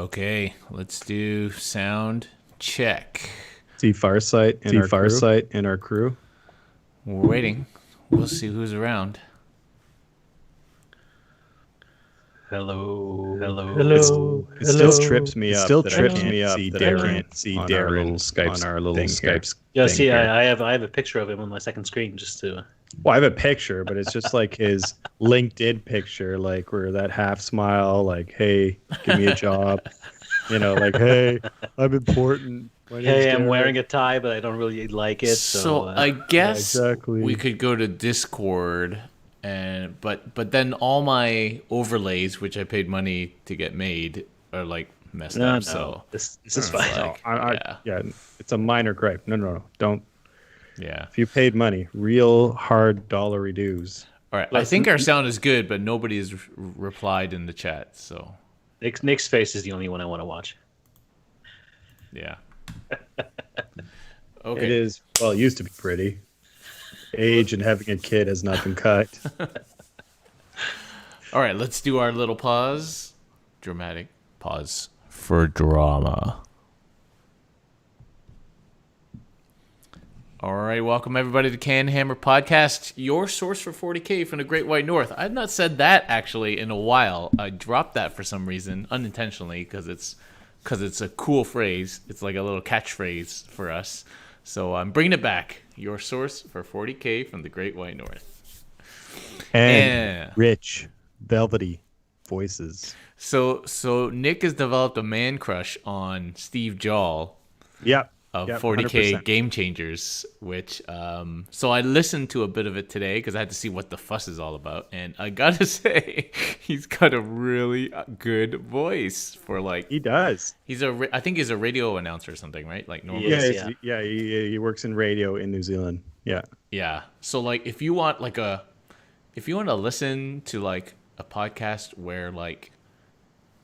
Okay, let's do sound check. See Farsight and our crew. We're waiting. We'll see who's around. Hello. It still trips me up that I Hello. can't see Darren on our little Skype Yeah, thing see, here. I have a picture of him on my second screen just to. Well, I have a picture, but it's just like his LinkedIn picture, like where that half smile, like, hey, give me a job. Like, hey, I'm important. My name's Hey, I'm Darren. wearing a tie, but I don't really like it. So I guess exactly. we could go to Discord, but then all my overlays, which I paid money to get made, are like messed up. No, So this is fine. Yeah, it's a minor gripe. No, don't. Yeah. If you paid money, real hard dollary dues. All right. I think our sound is good, but nobody has replied in the chat. So Nick's face is the only one I want to watch. yeah. Okay. It is. Well, it used to be pretty. Age and having a kid has not been cut. All right, let's do our little pause. Dramatic pause for drama. All right, welcome everybody to CanHammer Podcast, your source for 40K from the Great White North. I've not said that actually in a while. I dropped that for some reason, unintentionally, because it's a cool phrase. It's like a little catchphrase for us. So I'm bringing it back. Your source for 40K from the Great White North. And rich, velvety voices. So Nick has developed a man crush on Steve Jall. Yep. Of 40K 100%. Game Changers, which so I listened to a bit of it today because I had to see what the fuss is all about, and I gotta say he's got a really good voice for like. He does. I think he's a radio announcer or something, right? Like normally. Yeah. He works in radio in New Zealand. Yeah. Yeah. So like, if you want to listen to like a podcast where like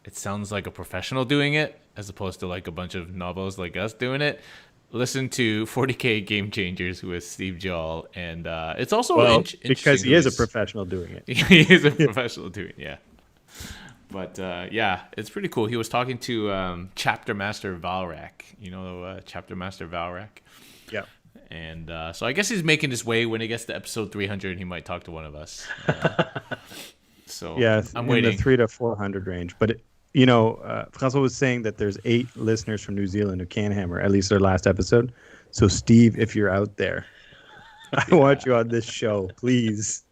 it sounds like a professional doing it, as opposed to like a bunch of novels like us doing it, listen to 40K Game Changers with Steve Jall, and it's also because he is a professional doing it. He is a professional doing it, yeah. But yeah, it's pretty cool. He was talking to Chapter Master Valrak. You know, Chapter Master Valrak. Yeah. And so I guess he's making his way. When he gets to episode 300, he might talk to one of us. So yeah, I'm waiting. In the 300 to 400 range, but. Francois was saying that there's 8 listeners from New Zealand who CanHammer, at least their last episode. So, Steve, if you're out there, I want you on this show, please.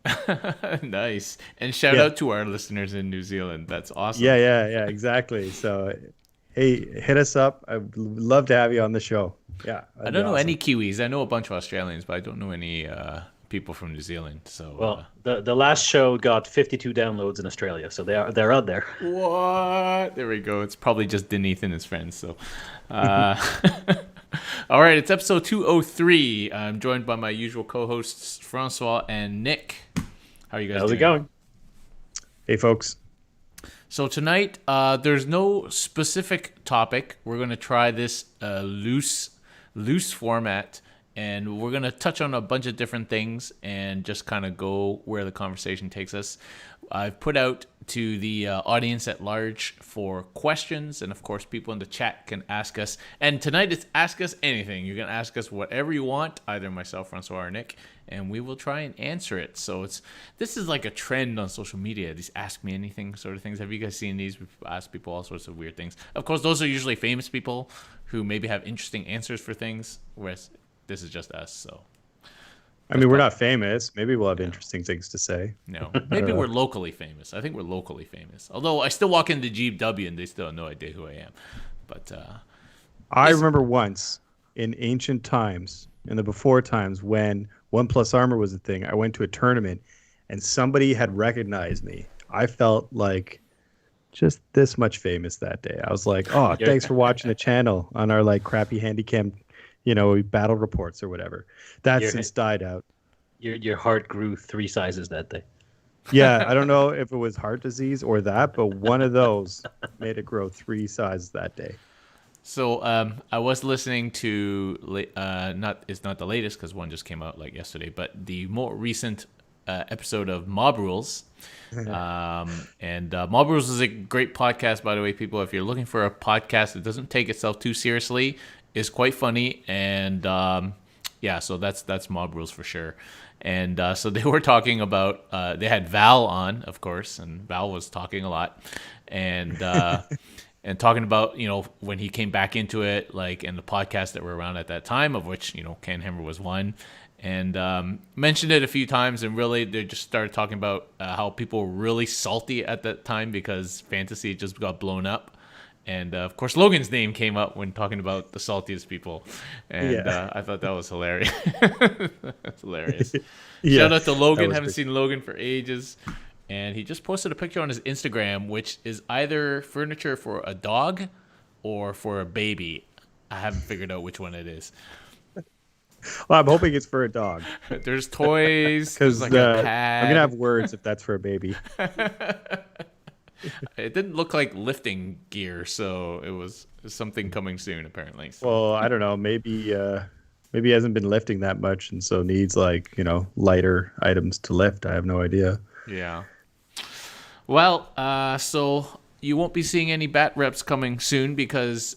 Nice. And shout out to our listeners in New Zealand. That's awesome. Yeah, exactly. So, hey, hit us up. I'd love to have you on the show. Yeah. I don't know any Kiwis. I know a bunch of Australians, but I don't know any people from New Zealand. So the last show got 52 downloads in Australia, so they're out there. What? There we go. It's probably just Denise and his friends. So all right, it's episode 203. I'm joined by my usual co-hosts Francois and Nick. How are you guys How's doing? it going? Hey folks. So tonight there's no specific topic. We're going to try this loose format, and we're going to touch on a bunch of different things and just kind of go where the conversation takes us. I've put out to the audience at large for questions, and of course, people in the chat can ask us. And tonight, it's Ask Us Anything. You can ask us whatever you want, either myself, Francois, or Nick, and we will try and answer it. So this is like a trend on social media, these Ask Me Anything sort of things. Have you guys seen these? We've asked people all sorts of weird things. Of course, those are usually famous people who maybe have interesting answers for things, whereas this is just us, so. I mean, we're not famous. Maybe we'll have interesting things to say. No, maybe we're locally famous. I think we're locally famous. Although I still walk into GW and they still have no idea who I am. But I remember once in ancient times, in the before times, when OnePlus Armor was a thing, I went to a tournament and somebody had recognized me. I felt like just this much famous that day. I was like, oh, thanks for watching the channel on our like crappy handycam battle reports or whatever. That since died out. Your heart grew 3 sizes that day. Yeah, I don't know if it was heart disease or that, but one of those made it grow 3 sizes that day. So I was listening to it's not the latest because one just came out like yesterday, but the more recent episode of Mob Rules. And Mob Rules is a great podcast, by the way, people. If you're looking for a podcast that doesn't take itself too seriously, is quite funny, and so that's Mob Rules for sure. And so they were talking about they had Val on, of course, and Val was talking a lot, and and talking about when he came back into it, like, and the podcasts that were around at that time, of which CanHammer was one. And mentioned it a few times, and really they just started talking about how people were really salty at that time because fantasy just got blown up. And of course, Logan's name came up when talking about the saltiest people, and I thought that was hilarious. That's hilarious. Shout out to Logan. Haven't seen Logan for ages, and he just posted a picture on his Instagram, which is either furniture for a dog or for a baby. I haven't figured out which one it is. Well, I'm hoping it's for a dog. There's toys. Because like a pad. I'm going to have words if that's for a baby. It didn't look like lifting gear, so it was something coming soon, apparently. So. Well, I don't know. Maybe he hasn't been lifting that much and so needs lighter items to lift. I have no idea. Yeah. Well, so you won't be seeing any bat reps coming soon because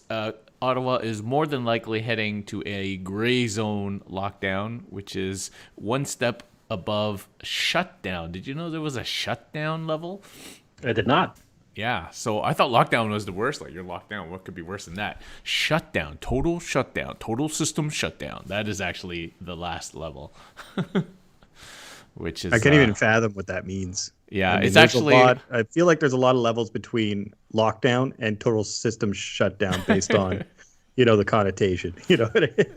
Ottawa is more than likely heading to a gray zone lockdown, which is one step above shutdown. Did you know there was a shutdown level? I did not. Yeah, so I thought lockdown was the worst. Like, you're locked down. What could be worse than that? Shutdown, total system shutdown. That is actually the last level. Which is I can't even fathom what that means. Yeah, I mean, it's actually I feel like there's a lot of levels between lockdown and total system shutdown based on the connotation.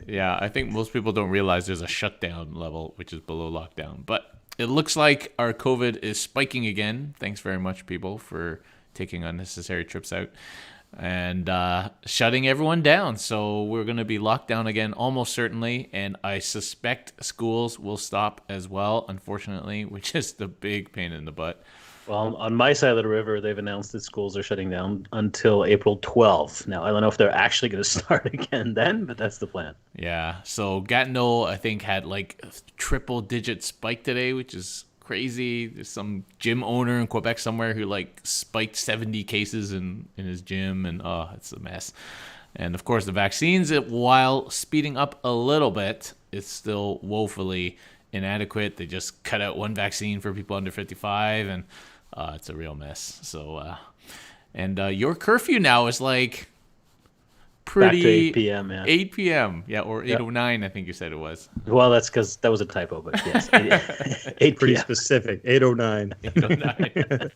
Yeah, I think most people don't realize there's a shutdown level, which is below lockdown. But it looks like our COVID is spiking again. Thanks very much, people, for taking unnecessary trips out and shutting everyone down. So we're going to be locked down again, almost certainly. And I suspect schools will stop as well, unfortunately, which is the big pain in the butt. Well, on my side of the river, they've announced that schools are shutting down until April 12th. Now, I don't know if they're actually going to start again then, but that's the plan. Yeah. So Gatineau, I think, had like a triple-digit spike today, which is crazy. There's some gym owner in Quebec somewhere who like spiked 70 cases in his gym, and it's a mess. And of course, the vaccines, while speeding up a little bit, it's still woefully inadequate. They just cut out one vaccine for people under 55, and it's a real mess. So, and your curfew now is like pretty back to 8 p.m. Yeah, 8 p.m. Yeah, or 8:09. I think you said it was. Well, that's because that was a typo, but yes, 8 Pretty p.m. specific. 8:09. 8:09.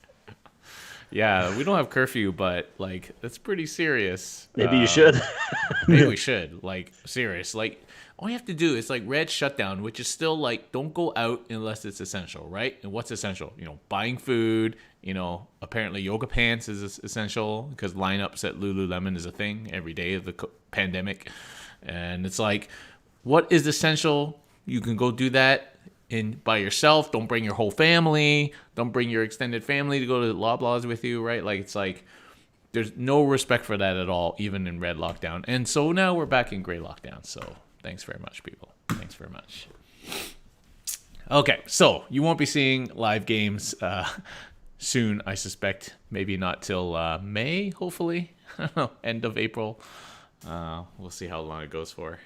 Yeah, we don't have curfew, but like that's pretty serious. Maybe you should. Maybe we should. Like, serious. Like, all you have to do is like red shutdown, which is still like don't go out unless it's essential, right? And what's essential? Buying food. Apparently yoga pants is essential because lineups at Lululemon is a thing every day of the pandemic. And it's like, what is essential? You can go do that by yourself. Don't bring your whole family. Don't bring your extended family to go to Loblaws with you, right? Like, it's like there's no respect for that at all, even in red lockdown. And so now we're back in gray lockdown. So thanks very much, people. Thanks very much. Okay, so you won't be seeing live games soon, I suspect. Maybe not till May, hopefully. I don't know, end of April. We'll see how long it goes for.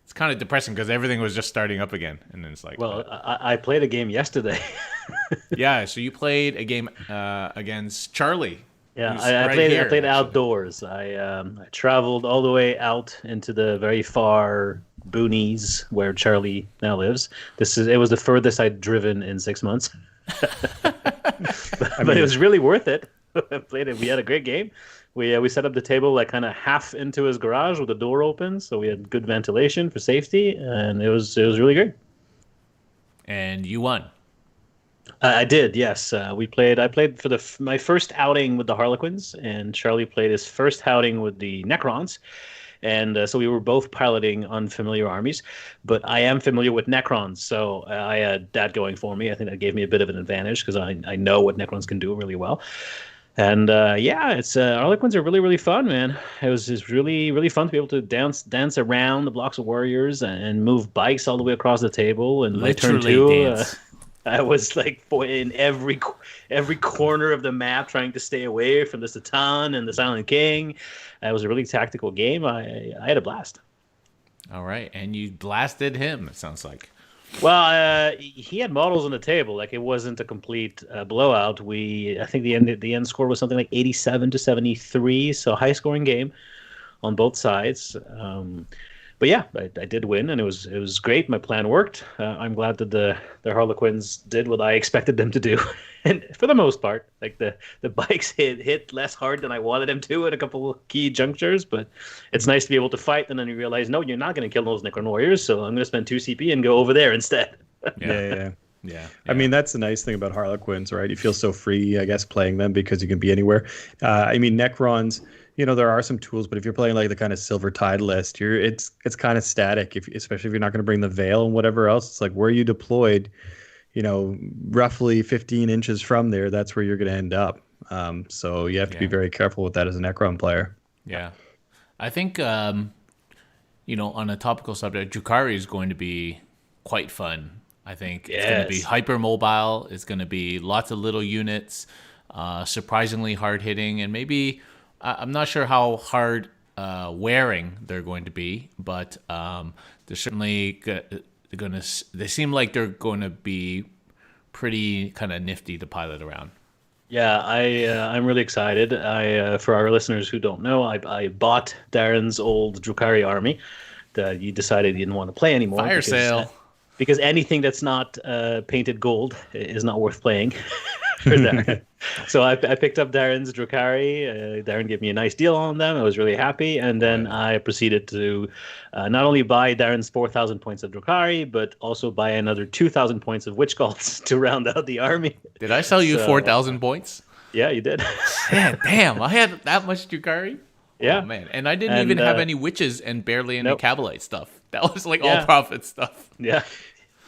It's kind of depressing because everything was just starting up again, and then it's like. Well, I played a game yesterday. Yeah, so you played a game against Charlie. Yeah, I played outdoors. I traveled all the way out into the very far boonies where Charlie now lives. It was the furthest I'd driven in 6 months. But it was really worth it. I played it. We had a great game. We set up the table like kind of half into his garage with the door open, so we had good ventilation for safety, and it was really great. And you won. I did, yes. I played for my first outing with the Harlequins, and Charlie played his first outing with the Necrons. And so we were both piloting unfamiliar armies, but I am familiar with Necrons, so I had that going for me. I think that gave me a bit of an advantage because I know what Necrons can do really well. And it's Harlequins are really, really fun, man. It was just really, really fun to be able to dance around the blocks of warriors and move bikes all the way across the table. And literally dance. I was like in every corner of the map, trying to stay away from the Satan and the Silent King. It was a really tactical game. I had a blast. All right, and you blasted him. It sounds like. Well, he had models on the table. Like it wasn't a complete blowout. I think the end score was something like 87-73, so high scoring game on both sides. But yeah, I did win, and it was great. My plan worked. I'm glad that the Harlequins did what I expected them to do, and for the most part, like the bikes hit less hard than I wanted them to at a couple of key junctures. But it's nice to be able to fight, and then you realize, no, you're not going to kill those Necron warriors, so I'm going to spend 2 CP and go over there instead. Yeah. I mean, that's the nice thing about Harlequins, right? You feel so free, I guess, playing them because you can be anywhere. I mean, Necrons, there are some tools, but if you're playing like the kind of Silver Tide list, it's kind of static. Especially if you're not going to bring the Veil and whatever else, it's like where you deployed, roughly 15 inches from there, that's where you're going to end up. So you have to be very careful with that as a Necron player. Yeah, I think on a topical subject, Drukhari is going to be quite fun. I think it's going to be hyper mobile. It's going to be lots of little units, surprisingly hard hitting, and maybe I'm not sure how hard wearing they're going to be, but they're certainly going to. They seem like they're going to be pretty kind of nifty to pilot around. Yeah, I'm really excited. For our listeners who don't know, I bought Darren's old Drukhari army that he decided he didn't want to play anymore. Fire sale. Because anything that's not painted gold is not worth playing for Darren. So I picked up Darren's Drukhari. Darren gave me a nice deal on them. I was really happy. And then I proceeded to not only buy Darren's 4,000 points of Drukhari, but also buy another 2,000 points of Witch Cults to round out the army. Did I sell you 4,000 points? Yeah, you did. Yeah, damn, I had that much Drukhari? Yeah. Oh, man. And I didn't even have any witches and barely any Cabalite stuff. That was like all profit stuff. Yeah.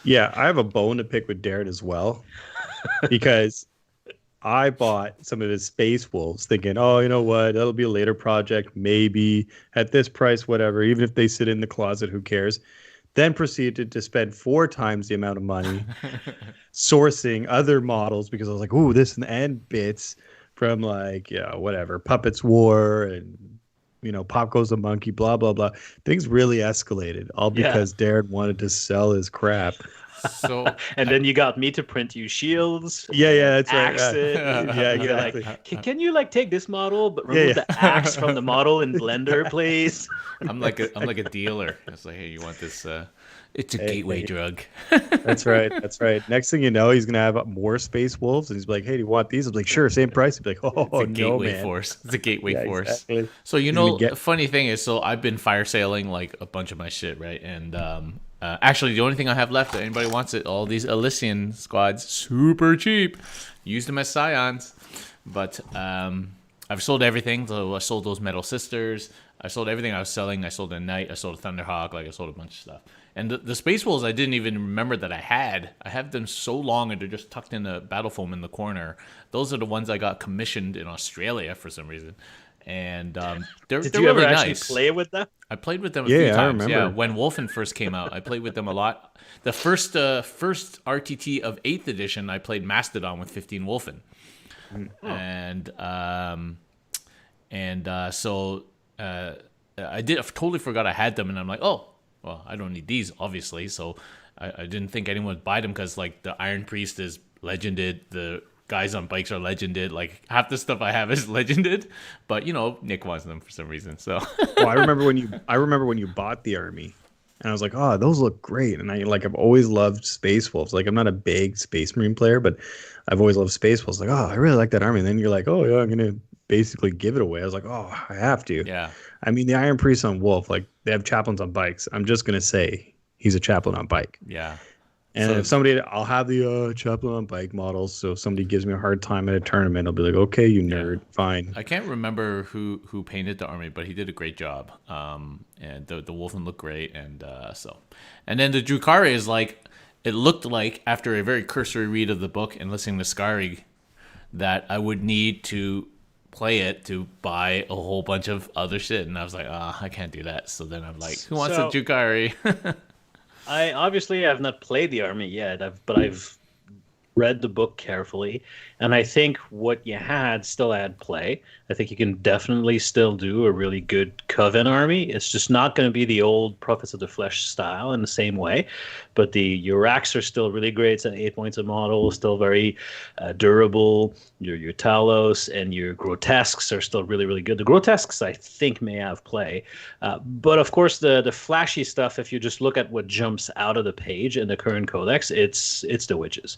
Yeah, I have a bone to pick with Darren as well. Because I bought some of his Space Wolves thinking, oh, you know what? That'll be a later project. Maybe at this price, whatever. Even if they sit in the closet, who cares? Then proceeded to spend 4 times the amount of money sourcing other models because I was like, ooh, this and bits from like, whatever, Puppets War and, Pop Goes the Monkey, blah, blah, blah. Things really escalated, all because Darren wanted to sell his crap. So, and then you got me to print you shields. Yeah, that's axes. right. Yeah, exactly. Like, can you take this model but remove the axe from the model in Blender, please? I'm like a dealer. It's like, hey, you want this? It's a gateway drug. That's right. Next thing you know, he's gonna have more Space Wolves, and he's like, "Hey, do you want these?" I'm like, "Sure, same price." He's like, "Oh, it's a gateway man. force. It's a gateway force." Exactly. So the funny thing is, I've been fire sailing like a bunch of my shit, right? And actually, the only thing I have left that anybody wants it, all these Elysian squads, super cheap. Use them as scions, but I've sold everything. So I sold those Metal Sisters. I sold everything I was selling. I sold a Knight. I sold a Thunderhawk. Like I sold a bunch of stuff. And the Space Wolves, I didn't even remember that I had. I have them so long, and they're just tucked in the battle foam in the corner. Those are the ones I got commissioned in Australia for some reason. And they're Did they're you really ever nice. actually play with them? I played with them a few times. I remember. Yeah, when Wolfen first came out, I played with them a lot. The first RTT of 8th edition, I played Mastodon with 15 Wolfen. So I totally forgot I had them, and I'm like, oh, well, I don't need these, obviously. So I didn't think anyone would buy them because like the Iron Priest is legended, the guys on bikes are legended. Like half the stuff I have is legended, but Nick wants them for some reason. So I remember when you bought the army, and I was like, oh, those look great. And I've always loved Space Wolves. Like I'm not a big Space Marine player, but I've always loved Space Wolves. Like, oh, I really like that army. And then you're like, oh yeah, I'm gonna basically give it away. I was like, oh, I have to. Yeah. I mean, the Iron Priest on Wolf, like they have chaplains on bikes. I'm just gonna say he's a chaplain on bike. Yeah. And if I'll have the chaplain on bike models. So if somebody gives me a hard time at a tournament, I'll be like, okay, you nerd, fine. I can't remember who painted the army, but he did a great job. And the Wolfen looked great, and then the Drukhari is like, it looked like after a very cursory read of the book and listening to Skari that I would need to play it to buy a whole bunch of other shit, and I was like, I can't do that. So then I'm like, who wants a Drukhari? I obviously have not played the army yet, but I've read the book carefully, and I think what you had still had play. I think you can definitely still do a really good Coven army. It's just not going to be the old Prophets of the Flesh style in the same way, but the Uraks are still really great. It's an 8 points a model, still very durable. Your Talos and your Grotesques are still really, really good. The Grotesques, I think, may have play, but of course, the flashy stuff. If you just look at what jumps out of the page in the current codex, it's the witches.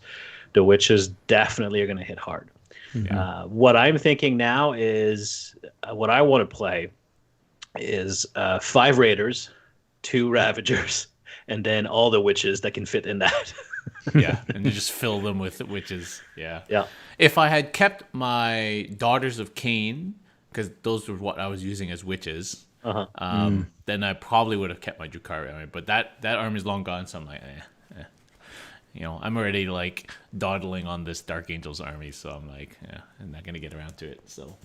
The witches definitely are going to hit hard. What I'm thinking now is what I want to play is 5 raiders, 2 ravagers, and then all the witches that can fit in that. Yeah, and you just fill them with witches. Yeah. Yeah. If I had kept my Daughters of Cain, because those were what I was using as witches, then I probably would have kept my Drukhari army. But that army's long gone, so I'm like, I'm already like dawdling on this Dark Angels army, so I'm like, I'm not gonna get around to it. So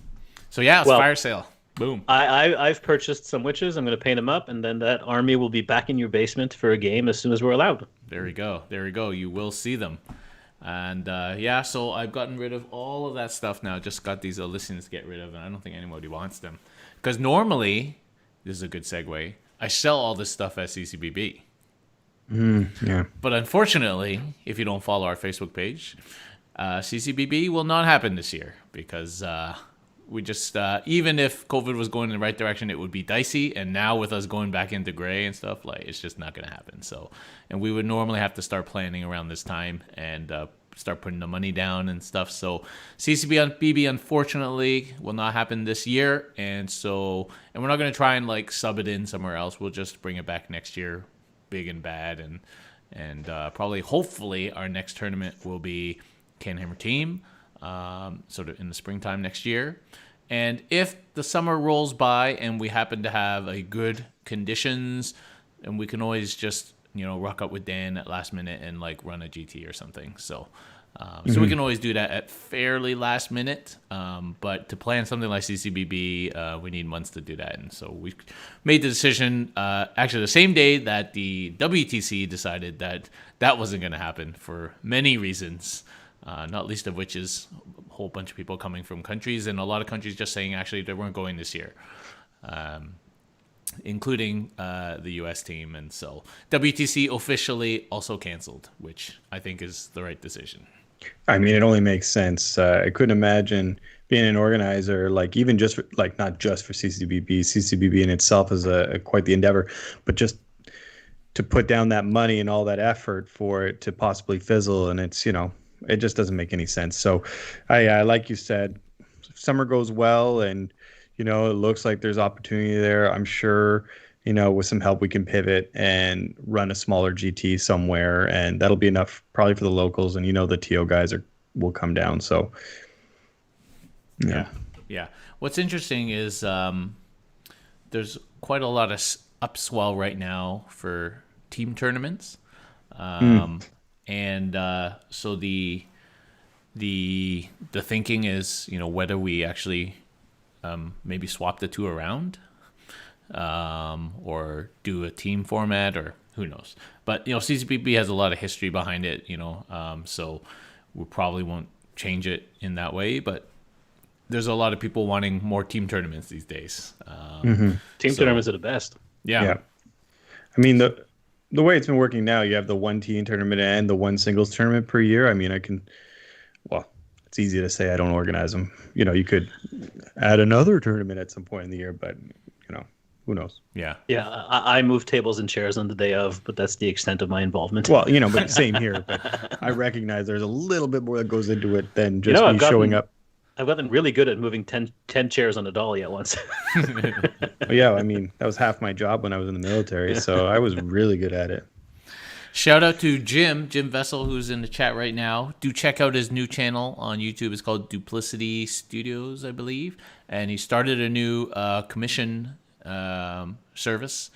yeah, it's fire sale. Boom. I've purchased some witches. I'm going to paint them up, and then that army will be back in your basement for a game as soon as we're allowed. There we go. You will see them. And so I've gotten rid of all of that stuff now. Just got these Elysians to get rid of, and I don't think anybody wants them. Because normally, this is a good segue, I sell all this stuff at CCBB. Yeah. But unfortunately, if you don't follow our Facebook page, CCBB will not happen this year because we just, even if COVID was going in the right direction, it would be dicey. And now with us going back into gray and stuff, like it's just not going to happen. So, and we would normally have to start planning around this time and start putting the money down and stuff. So CCBB, unfortunately, will not happen this year. And we're not going to try and like sub it in somewhere else. We'll just bring it back next year, big and bad. And probably, hopefully, our next tournament will be CanHammer Team. Sort of in the springtime next year. And if the summer rolls by and we happen to have a good conditions, and we can always just, rock up with Dan at last minute and like run a GT or something. So we can always do that at fairly last minute. But to plan something like CCBB, we need months to do that. And so we made the decision, actually the same day that the WTC decided that wasn't going to happen for many reasons. Not least of which is a whole bunch of people coming from countries, and a lot of countries just saying actually they weren't going this year, including the U.S. team. And so WTC officially also canceled, which I think is the right decision. I mean, it only makes sense. I couldn't imagine being an organizer, like even just not just for CCBB. CCBB in itself is quite the endeavor, but just to put down that money and all that effort for it to possibly fizzle, and it's it just doesn't make any sense. So, I like you said, if summer goes well, and it looks like there's opportunity there. I'm sure with some help we can pivot and run a smaller GT somewhere, and that'll be enough probably for the locals. And the TO guys will come down. So, yeah. What's interesting is there's quite a lot of upswell right now for team tournaments. And so the thinking is, whether we actually maybe swap the two around, or do a team format, or who knows. But CCBB has a lot of history behind it, so we probably won't change it in that way. But there's a lot of people wanting more team tournaments these days. Team tournaments are the best. Yeah. I mean the way it's been working now, you have the one team tournament and the one singles tournament per year. I mean, it's easy to say I don't organize them. You could add another tournament at some point in the year, but, who knows? Yeah. Yeah, I move tables and chairs on the day of, but that's the extent of my involvement. Well, but same here. But I recognize there's a little bit more that goes into it than just me showing up. I've gotten really good at moving 10 chairs on a dolly at once. Well, yeah, I mean, that was half my job when I was in the military, so I was really good at it. Shout out to Jim Vessel, who's in the chat right now. Do check out his new channel on YouTube. It's called Duplicity Studios, I believe. And he started a new commission service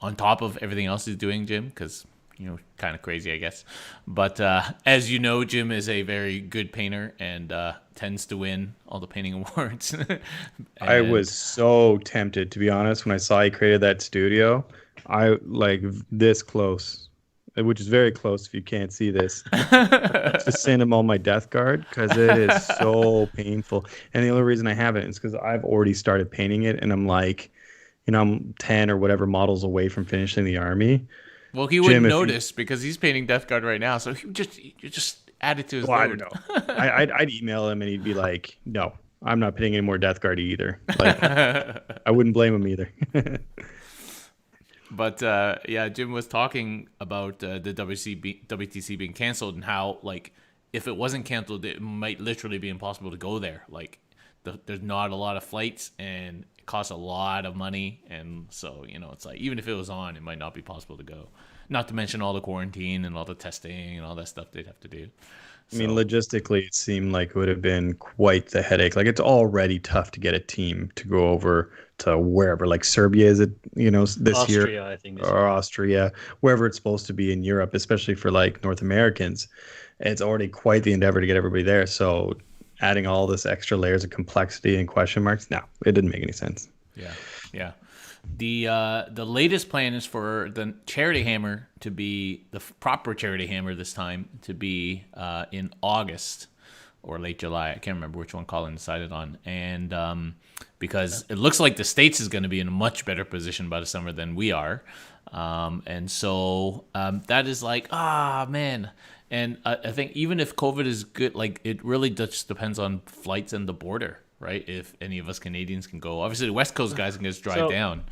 on top of everything else he's doing, Jim, because kind of crazy, I guess. But as you know, Jim is a very good painter and tends to win all the painting awards. I was so tempted, to be honest, when I saw he created that studio. I this close. which is very close if you can't see this, to send him all my Death Guard because it is so painful. And the only reason I haven't is because I've already started painting it, and I'm like, I'm 10 or whatever models away from finishing the army. Well, he wouldn't notice because he's painting Death Guard right now, so you just add it to his load. I don't know. I'd email him and he'd be like, "No, I'm not painting any more Death Guard either." Like, I wouldn't blame him either. But yeah, Jim was talking about the WTC being canceled and how, like, if it wasn't canceled, it might literally be impossible to go there. Like, there's not a lot of flights and it costs a lot of money, and so it's like even if it was on, it might not be possible to go. Not to mention all the quarantine and all the testing and all that stuff they'd have to do. I mean, logistically, it seemed like it would have been quite the headache. Like, it's already tough to get a team to go over to wherever, like Serbia, is it, this Austria, year? I think. Or Austria, wherever it's supposed to be in Europe, especially for like North Americans. It's already quite the endeavor to get everybody there. So adding all this extra layers of complexity and question marks, no, it didn't make any sense. Yeah. The latest plan is for the Charity Hammer to be the proper Charity Hammer this time to be in August or late July. I can't remember which one Colin decided on. And because it looks like the States is going to be in a much better position by the summer than we are. And so that is like, man. And I think even if COVID is good, like, it really just depends on flights and the border, right? If any of us Canadians can go. Obviously, the West Coast guys can just drive down.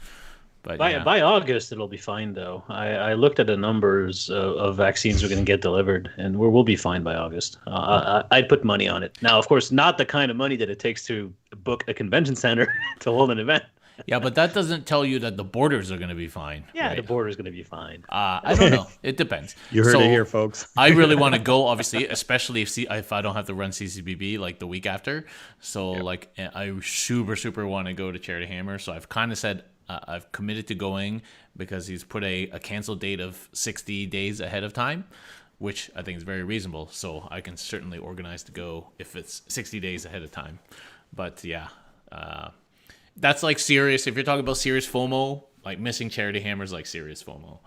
But by August, it'll be fine, though. I looked at the numbers of vaccines we're going to get delivered, and we'll be fine by August. I'd put money on it. Now, of course, not the kind of money that it takes to book a convention center to hold an event. Yeah, but that doesn't tell you that the borders are going to be fine. Yeah, right? The border's going to be fine. I don't know. It depends. You heard it here, folks. I really want to go, obviously, especially if I don't have to run CCBB like the week after. So, like, I super want to go to Charity Hammer. So I've kind of said I've committed to going because he's put a cancel date of 60 days ahead of time, which I think is very reasonable. So I can certainly organize to go if it's 60 days ahead of time. But yeah, that's like serious. If you're talking about serious FOMO, like missing Charity Hammers, like serious FOMO.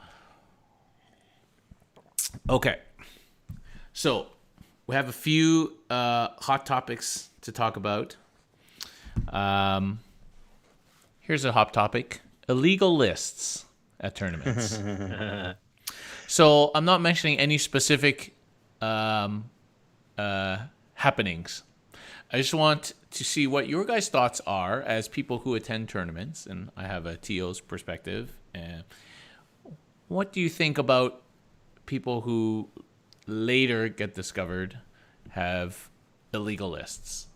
Okay, so we have a few hot topics to talk about. Here's a hot topic: illegal lists at tournaments. So I'm not mentioning any specific happenings. I just want to see what your guys' thoughts are as people who attend tournaments, and I have a TO's perspective. What do you think about people who later get discovered have illegal lists?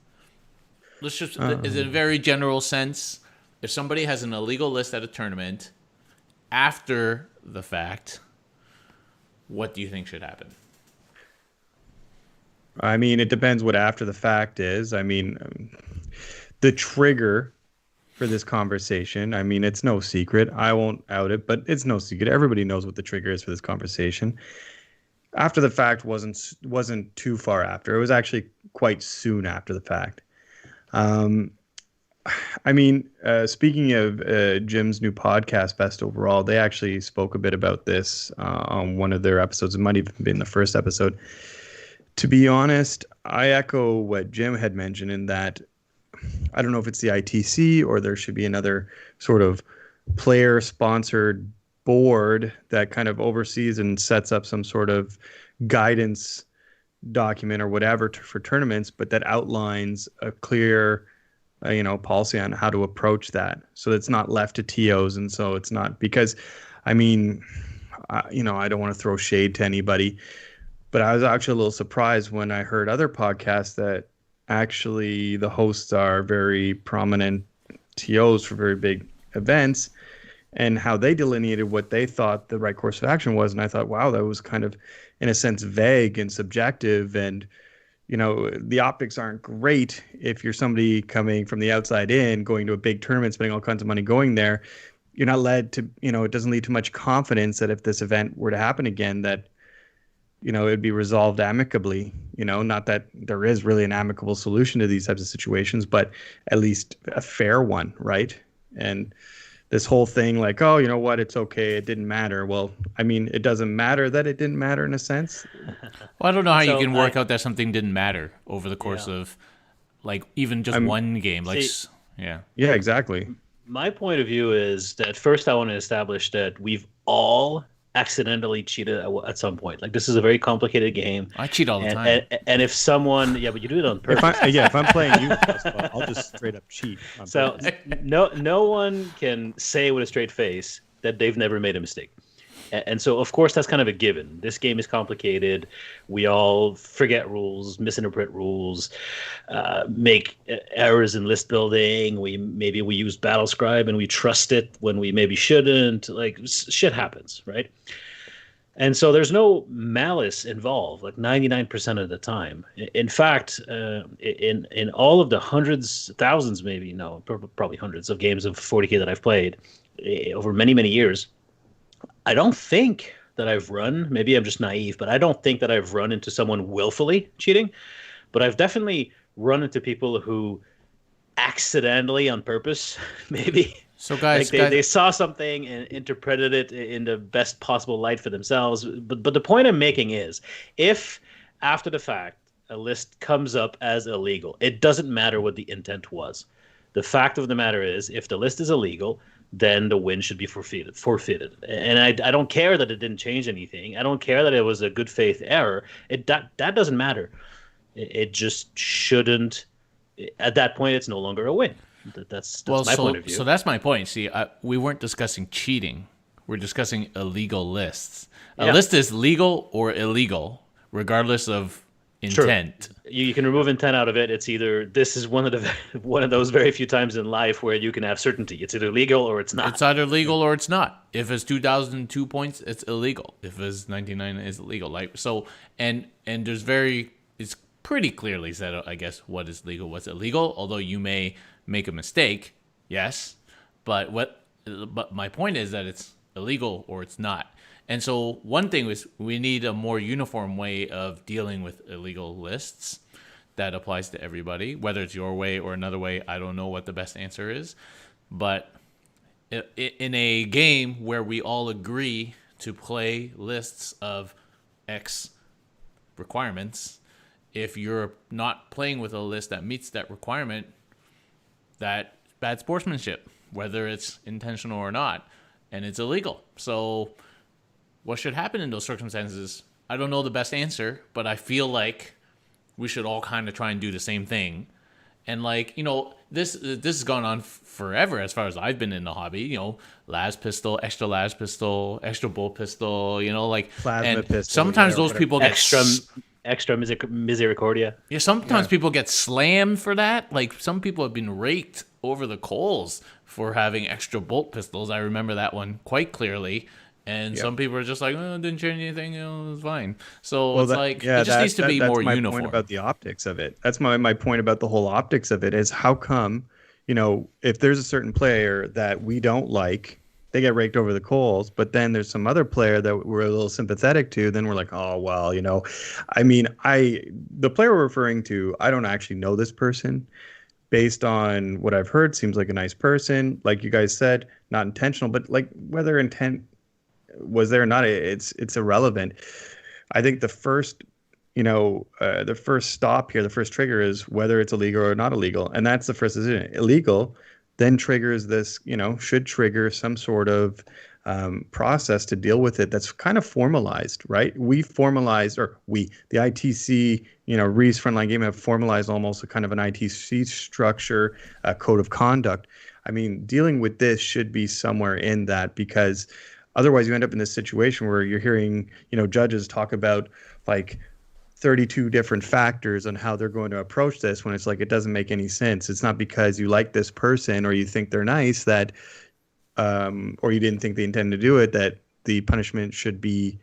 Let's just, is it a very general sense? If somebody has an illegal list at a tournament after the fact, what do you think should happen? I mean, it depends what after the fact is. I mean, the trigger for this conversation, I mean, it's no secret. I won't out it, but it's no secret. Everybody knows what the trigger is for this conversation. After the fact wasn't too far after. It was actually quite soon after the fact. I mean, speaking of Jim's new podcast, Best Overall, they actually spoke a bit about this on one of their episodes. It might even been the first episode. To be honest, I echo what Jim had mentioned in that I don't know if it's the ITC or there should be another sort of player-sponsored board that kind of oversees and sets up some sort of guidance document or whatever for tournaments, but that outlines a clear policy on how to approach that, so it's not left to TOs. And so it's not, because I mean, I don't want to throw shade to anybody, but I was actually a little surprised when I heard other podcasts that actually the hosts are very prominent TOs for very big events, and how they delineated what they thought the right course of action was. And I thought, wow, that was kind of, in a sense, vague and subjective. And the optics aren't great if you're somebody coming from the outside in, going to a big tournament, spending all kinds of money going there. You're not led to, it doesn't lead to much confidence that if this event were to happen again, that, it'd be resolved amicably. Not that there is really an amicable solution to these types of situations, but at least a fair one, right? And this whole thing like, oh, you know what, it's okay, it didn't matter. Well, I mean, it doesn't matter that it didn't matter in a sense. Well, I don't know how you So can work out that something didn't matter over the course yeah. of like even just I'm one game. Like, See, yeah. Yeah, exactly. my point of view is that first I want to establish that we've all accidentally cheated at some point. Like this is a very complicated game, I cheat all the and time. if someone, yeah, but you do it on If purpose. if I'm playing you, I'll just straight up cheat on So purpose. no one can say with a straight face that they've never made a mistake. And so, of course, that's kind of a given. This game is complicated. We all forget rules, misinterpret rules, make errors in list building. Maybe we use Battlescribe and we trust it when we maybe shouldn't. Like shit happens, right? And so there's no malice involved, like 99% of the time. In fact, in all of the hundreds, thousands, maybe no, probably hundreds of games of 40K that I've played over many years, I don't think that I've run, maybe I'm just naive, but I don't think that I've run into someone willfully cheating. But I've definitely run into people who accidentally, on purpose, maybe, So like guys, they saw something and interpreted it in the best possible light for themselves. But the point I'm making is if after the fact a list comes up as illegal, it doesn't matter what the intent was. The fact of the matter is, if the list is illegal, then the win should be forfeited. And I don't care that it didn't change anything. I don't care that it was a good faith error. That doesn't matter. It just shouldn't. At that point, it's no longer a win. That's well, my point of view. so that's my point. See, we weren't discussing cheating. We're discussing illegal lists. A Yeah. list is legal or illegal, regardless of intent. You can remove intent out of it. It's either this is one of the one of those very few times in life where you can have certainty. It's either legal or it's not. It's either legal or it's not. If it's 2,002 points, it's illegal. If it's 99, it's illegal. Like so, and there's it's pretty clearly said, I guess, what is legal, what's illegal. Although you may make a mistake, yes, but my point is that it's illegal or it's not. And so one thing is we need a more uniform way of dealing with illegal lists that applies to everybody, whether it's your way or another way. I don't know what the best answer is, but in a game where we all agree to play lists of X requirements, if you're not playing with a list that meets that requirement, that's bad sportsmanship, whether it's intentional or not, and it's illegal. So what should happen in those circumstances? I don't know the best answer, but I feel like we should all kind of try and do the same thing. And like, this has gone on forever as far as I've been in the hobby. Las pistol, extra bolt pistol. Like Plasma and pistol, sometimes those whatever. people get Extra misericordia. yeah. Sometimes people get slammed for that. Like some people have been raked over the coals for having extra bolt pistols. I remember that one quite clearly. And some people are just like, oh, it didn't change anything, it was fine. So it's like, it just needs to be more that's uniform. my point about the optics of it. That's my point about the whole optics of it is how come, if there's a certain player that we don't like, they get raked over the coals, but then there's some other player that we're a little sympathetic to, then we're like, oh, well, I mean, the player we're referring to, I don't actually know this person. Based on what I've heard, seems like a nice person. Like you guys said, not intentional, but like whether intent was there or not, it's irrelevant. I think the first stop here, the first trigger is whether it's illegal or not illegal, and that's the first decision. Illegal, then triggers this, should trigger some sort of process to deal with it that's kind of formalized, right? The ITC, Reese Frontline Game have formalized almost a kind of an ITC structure, a code of conduct. I mean, dealing with this should be somewhere in that, because otherwise you end up in this situation where you're hearing, judges talk about like 32 different factors on how they're going to approach this, when it's like, it doesn't make any sense. It's not because you like this person or you think they're nice that, or you didn't think they intended to do it, that the punishment should be,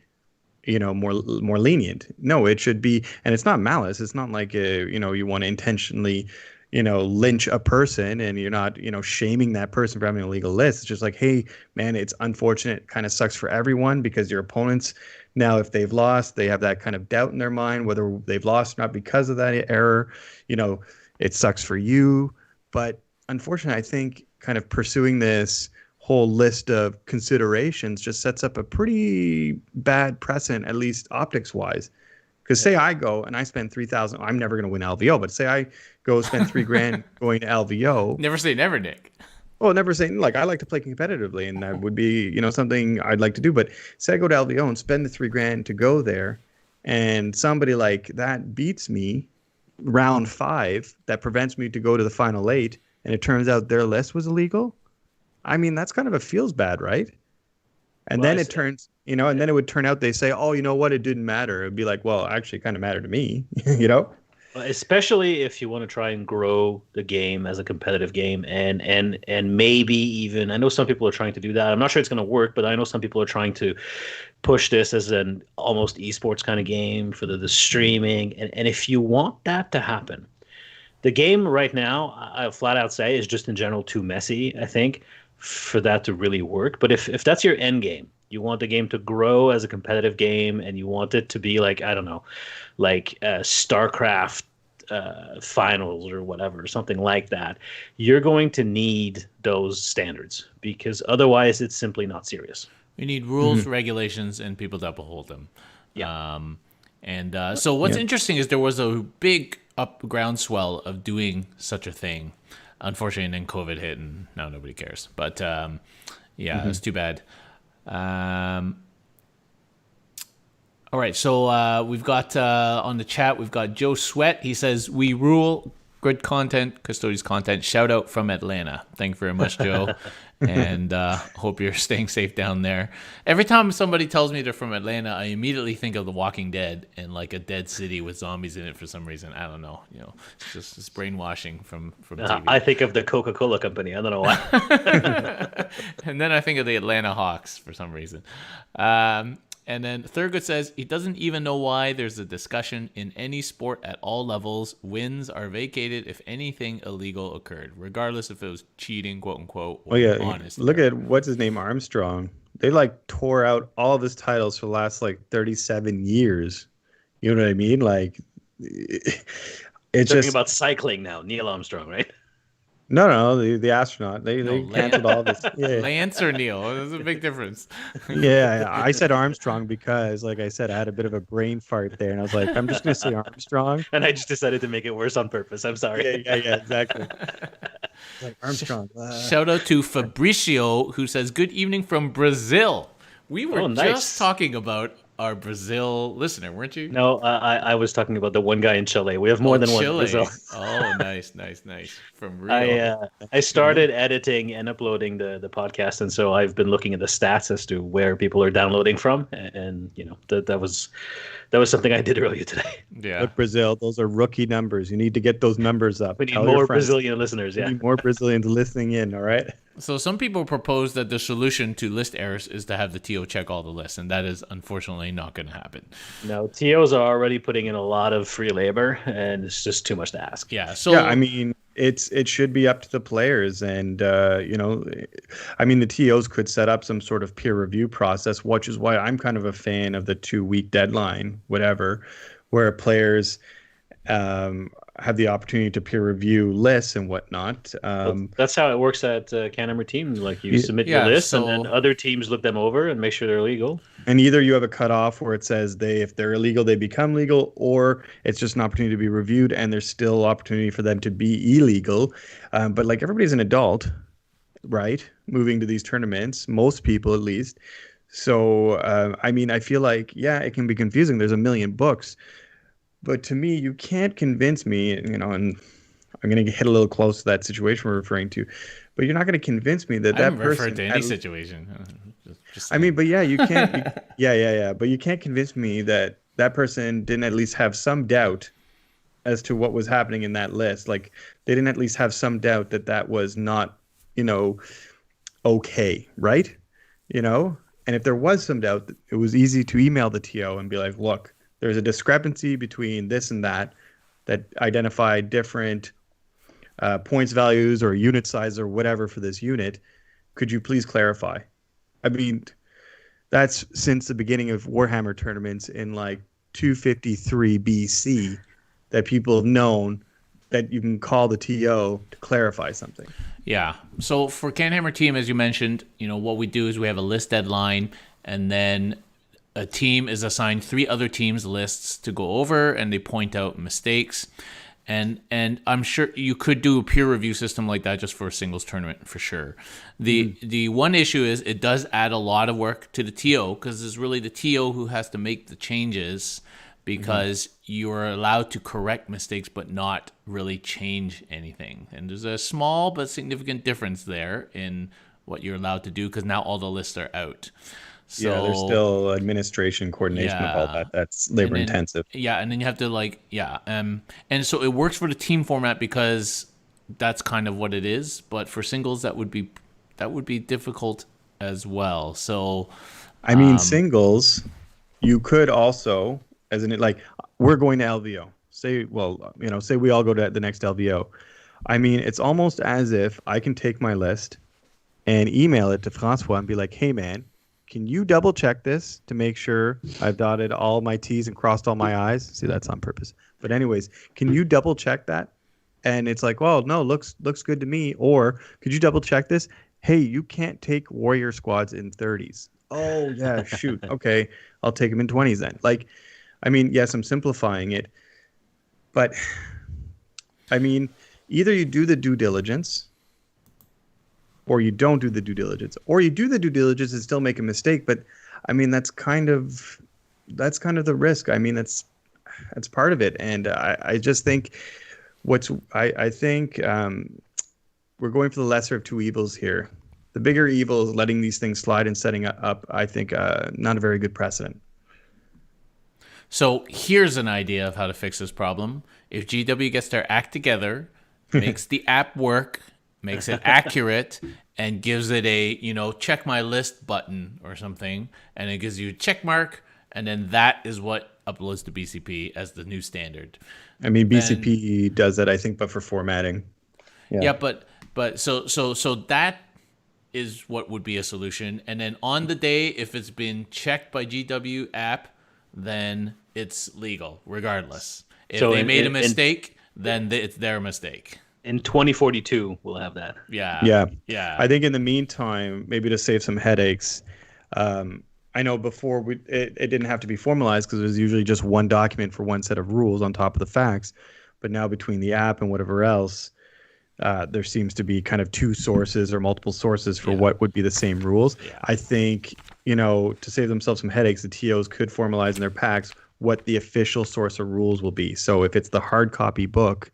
more lenient. No, it should be, and it's not malice. It's not like, you want to intentionally, lynch a person, and you're not, shaming that person for having a legal list. It's just like, hey, man, it's unfortunate. It kind of sucks for everyone, because your opponents now, if they've lost, they have that kind of doubt in their mind, whether they've lost or not because of that error. It sucks for you. But unfortunately, I think kind of pursuing this whole list of considerations just sets up a pretty bad precedent, at least optics wise. Because say I go and I spend 3,000, I'm never going to win LVO, but say I go spend 3 grand going to LVO. Never say never, Nick. Well, never saying, like, I like to play competitively, and that would be, something I'd like to do. But say I go to LVO and spend the 3 grand to go there, and somebody like that beats me round 5, that prevents me to go to the final 8, and it turns out their list was illegal. I mean, that's kind of feels bad, right? And then it turns, and then it would turn out they say, oh, you know what? It didn't matter. It'd be like, well, actually, it kind of mattered to me, Especially if you want to try and grow the game as a competitive game, and maybe even, I know some people are trying to do that. I'm not sure it's going to work, but I know some people are trying to push this as an almost esports kind of game for the streaming. And if you want that to happen, the game right now, I flat out say, is just in general too messy, I think, for that to really work. But if that's your end game, you want the game to grow as a competitive game, and you want it to be like, I don't know, like StarCraft finals or whatever, something like that, you're going to need those standards, because otherwise it's simply not serious. We need rules, regulations, and people that uphold them. Yeah. So what's interesting is there was a big groundswell of doing such a thing. Unfortunately, and then COVID hit, and now nobody cares. But it's too bad. All right, so we've got on the chat, we've got Joe Sweat. He says, we rule, good content, Custodies content. Shout out from Atlanta. Thank you very much, Joe. And hope you're staying safe down there. Every time somebody tells me they're from Atlanta, I immediately think of The Walking Dead and like a dead city with zombies in it for some reason. I don't know. It's brainwashing from TV. I think of the Coca-Cola company. I don't know why. And then I think of the Atlanta Hawks for some reason. And then Thurgood says he doesn't even know why there's a discussion in any sport at all levels. Wins are vacated if anything illegal occurred, regardless if it was cheating, quote unquote, or honest. Look at what's his name, Armstrong. They tore out all of his titles for the last 37 years. You know what I mean? It's talking about cycling now, Neil Armstrong, right? No, the astronaut. They canceled all this. Yeah. Lance or Neil? There's a big difference. Yeah, I said Armstrong because, like I said, I had a bit of a brain fart there, and I was like, I'm just going to say Armstrong. And I just decided to make it worse on purpose. I'm sorry. Yeah, exactly. Like Armstrong. Shout out to Fabricio, who says, good evening from Brazil. We were just talking about our Brazil listener, weren't you? No, I was talking about the one guy in Chile. We have more than Chile. one in Brazil. Oh, nice. From Rio. I started editing and uploading the podcast, and so I've been looking at the stats as to where people are downloading from, and that was something I did earlier today. Yeah. Look, Brazil, those are rookie numbers. You need to get those numbers up. We need more Brazilian listeners. Yeah, we need more Brazilians listening in. All right. So some people propose that the solution to list errors is to have the TO check all the lists, and that is unfortunately not going to happen. No, TOs are already putting in a lot of free labor, and it's just too much to ask. Yeah. So I mean, it should be up to the players, and I mean, the TOs could set up some sort of peer review process, which is why I'm kind of a fan of the 2-week deadline, whatever, where players have the opportunity to peer review lists and whatnot. That's how it works at CanHammer Team. Like you submit your list, and then other teams look them over and make sure they're legal. And either you have a cutoff where it says if they're illegal, they become legal, or it's just an opportunity to be reviewed, and there's still opportunity for them to be illegal. But everybody's an adult, right? Moving to these tournaments, most people at least. So I mean, I feel like it can be confusing. There's a million books. But to me, you can't convince me, and I'm going to hit a little close to that situation we're referring to, but you're not going to convince me that person... referred to any situation. I mean, but you can't... But you can't convince me that person didn't at least have some doubt as to what was happening in that list. Like, they didn't at least have some doubt that was not, okay, right? And if there was some doubt, it was easy to email the TO and be like, look, there's a discrepancy between this and that identify different points values or unit size or whatever for this unit. Could you please clarify? I mean, that's since the beginning of Warhammer tournaments in 253 BC that people have known that you can call the TO to clarify something. Yeah. So for CanHammer team, as you mentioned, what we do is we have a list deadline, and then a team is assigned 3 other teams' lists to go over, and they point out mistakes. And I'm sure you could do a peer review system like that just for a singles tournament for sure. The one issue is it does add a lot of work to the TO, because it's really the TO who has to make the changes, because you're allowed to correct mistakes but not really change anything. And there's a small but significant difference there in what you're allowed to do, because now all the lists are out. So, yeah, there's still administration, coordination of all that. That's labor intensive. Yeah, and then you have to and so it works for the team format because that's kind of what it is. But for singles, that would be difficult as well. So, I mean, singles, you could also, as in like, we're going to LVO. Say we all go to the next LVO. I mean, it's almost as if I can take my list and email it to Francois and be like, hey, man, can you double check this to make sure I've dotted all my T's and crossed all my I's? See, that's on purpose. But anyways, can you double check that? And it's like, well, no, looks good to me. Or could you double check this? Hey, you can't take warrior squads in 30s. Oh, yeah, shoot. Okay, I'll take them in 20s then. Like, I mean, yes, I'm simplifying it. But, I mean, either you do the due diligence, or you don't do the due diligence, or you do the due diligence and still make a mistake. But I mean, that's kind of the risk. I mean, that's part of it. And I just think I think we're going for the lesser of two evils here. The bigger evil is letting these things slide and setting up, I think, not a very good precedent. So here's an idea of how to fix this problem. If GW gets their act together, makes the app work, makes it accurate, and gives it a, check my list button or something, and it gives you a check mark, and then that is what uploads to BCP as the new standard. I mean, BCP does that, I think, but for formatting. Yeah, but so that is what would be a solution. And then on the day, if it's been checked by GW app, then it's legal, regardless. If they made a mistake, then it's their mistake. In 2042, we'll have that. Yeah. I think in the meantime, maybe to save some headaches, I know before it didn't have to be formalized because it was usually just one document for one set of rules on top of the facts. But now between the app and whatever else, there seems to be kind of two sources or multiple sources for what would be the same rules. Yeah. I think, to save themselves some headaches, the TOs could formalize in their packs what the official source of rules will be. So if it's the hard copy book,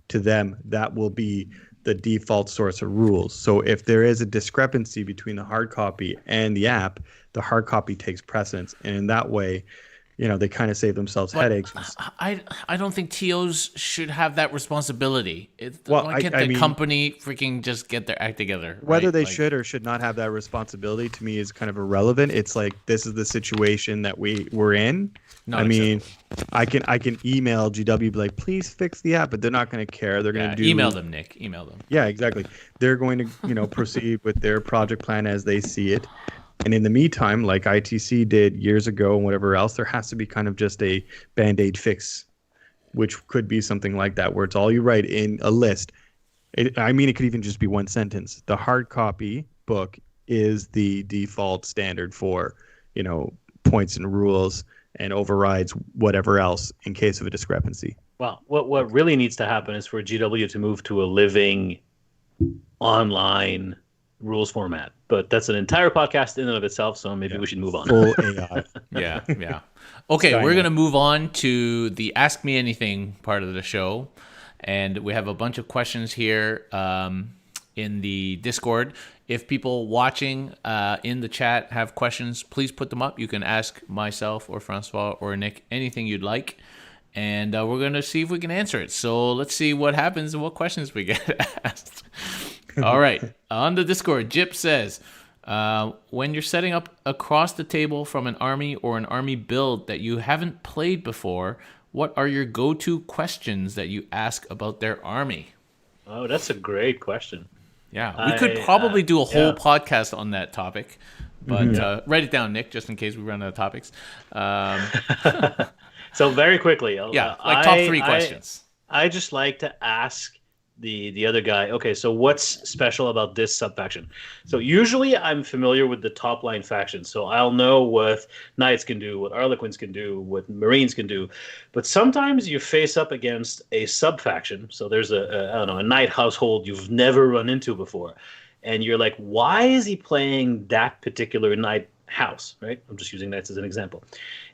to them, that will be the default source of rules. So if there is a discrepancy between the hard copy and the app, the hard copy takes precedence. And in that way, they kind of save themselves headaches. I don't think TOs should have that responsibility. Why can't the company freaking just get their act together? Whether they should or should not have that responsibility, to me, is kind of irrelevant. It's like, this is the situation that we're in. I mean, I can email GW, be like, please fix the app, but they're not going to care. They're going to email them, Nick. Email them. Yeah, exactly. They're going to proceed with their project plan as they see it. And in the meantime, like ITC did years ago and whatever else, there has to be kind of just a Band-Aid fix, which could be something like that, where it's all you write in a list. It could even just be one sentence. The hard copy book is the default standard for, points and rules and overrides whatever else in case of a discrepancy. Well, what really needs to happen is for GW to move to a living online rules format. But that's an entire podcast in and of itself, so maybe we should move on. Full AI. Yeah. Okay, we're going to move on to the Ask Me Anything part of the show. And we have a bunch of questions here in the Discord. If people watching in the chat have questions, please put them up. You can ask myself or Francois or Nick anything you'd like. And we're going to see if we can answer it. So let's see what happens and what questions we get asked. All right. On the Discord, Jip says, when you're setting up across the table from an army or an army build that you haven't played before, what are your go-to questions that you ask about their army? Oh, that's a great question. Yeah, we could probably do a whole podcast on that topic. But write it down, Nick, just in case we run out of topics. So very quickly. Top 3 questions. I just like to ask the other guy, okay, so what's special about this subfaction? So usually I'm familiar with the top line factions, so I'll know what knights can do, what Harlequins can do, what Marines can do. But sometimes you face up against a subfaction. So there's I don't know, a knight household you've never run into before, and you're like, why is he playing that particular knight house? Right? I'm just using knights as an example.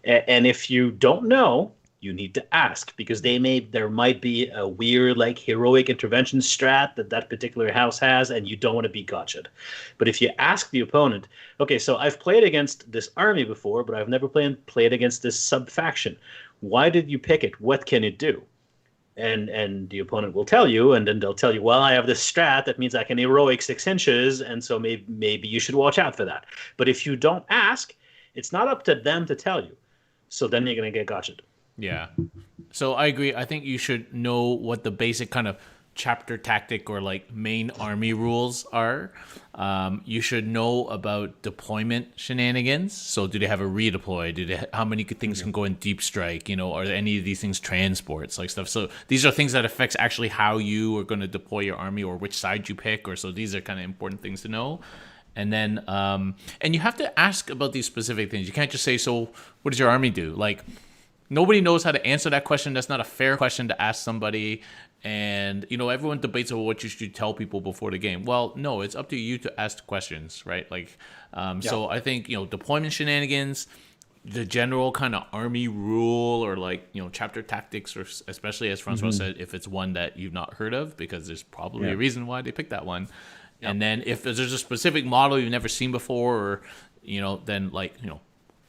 And if you don't know, you need to ask, because there might be a weird like heroic intervention strat that particular house has, and you don't want to be gotcha'd. But if you ask the opponent, okay, so I've played against this army before, but I've never played against this sub faction. Why did you pick it? What can it do? And the opponent will tell you, and then they'll tell you, well, I have this strat that means I can heroic 6 inches, and so maybe you should watch out for that. But if you don't ask, it's not up to them to tell you. So then you're going to get gotcha'd. Yeah. So I agree. I think you should know what the basic kind of chapter tactic or like main army rules are. You should know about deployment shenanigans. So do they have a redeploy? How many things can go in deep strike? Are any of these things transports, like stuff? So these are things that affects actually how you are going to deploy your army or which side you pick. Or so these are kind of important things to know. And then, and you have to ask about these specific things. You can't just say, so what does your army do? Like, nobody knows how to answer that question. That's not a fair question to ask somebody. And, everyone debates over what you should tell people before the game. Well, no, it's up to you to ask questions, right? Like, So I think, deployment shenanigans, the general kind of army rule or like, chapter tactics, or especially as Francois said, if it's one that you've not heard of, because there's probably a reason why they picked that one. Yep. And then if there's a specific model you've never seen before, or, then like,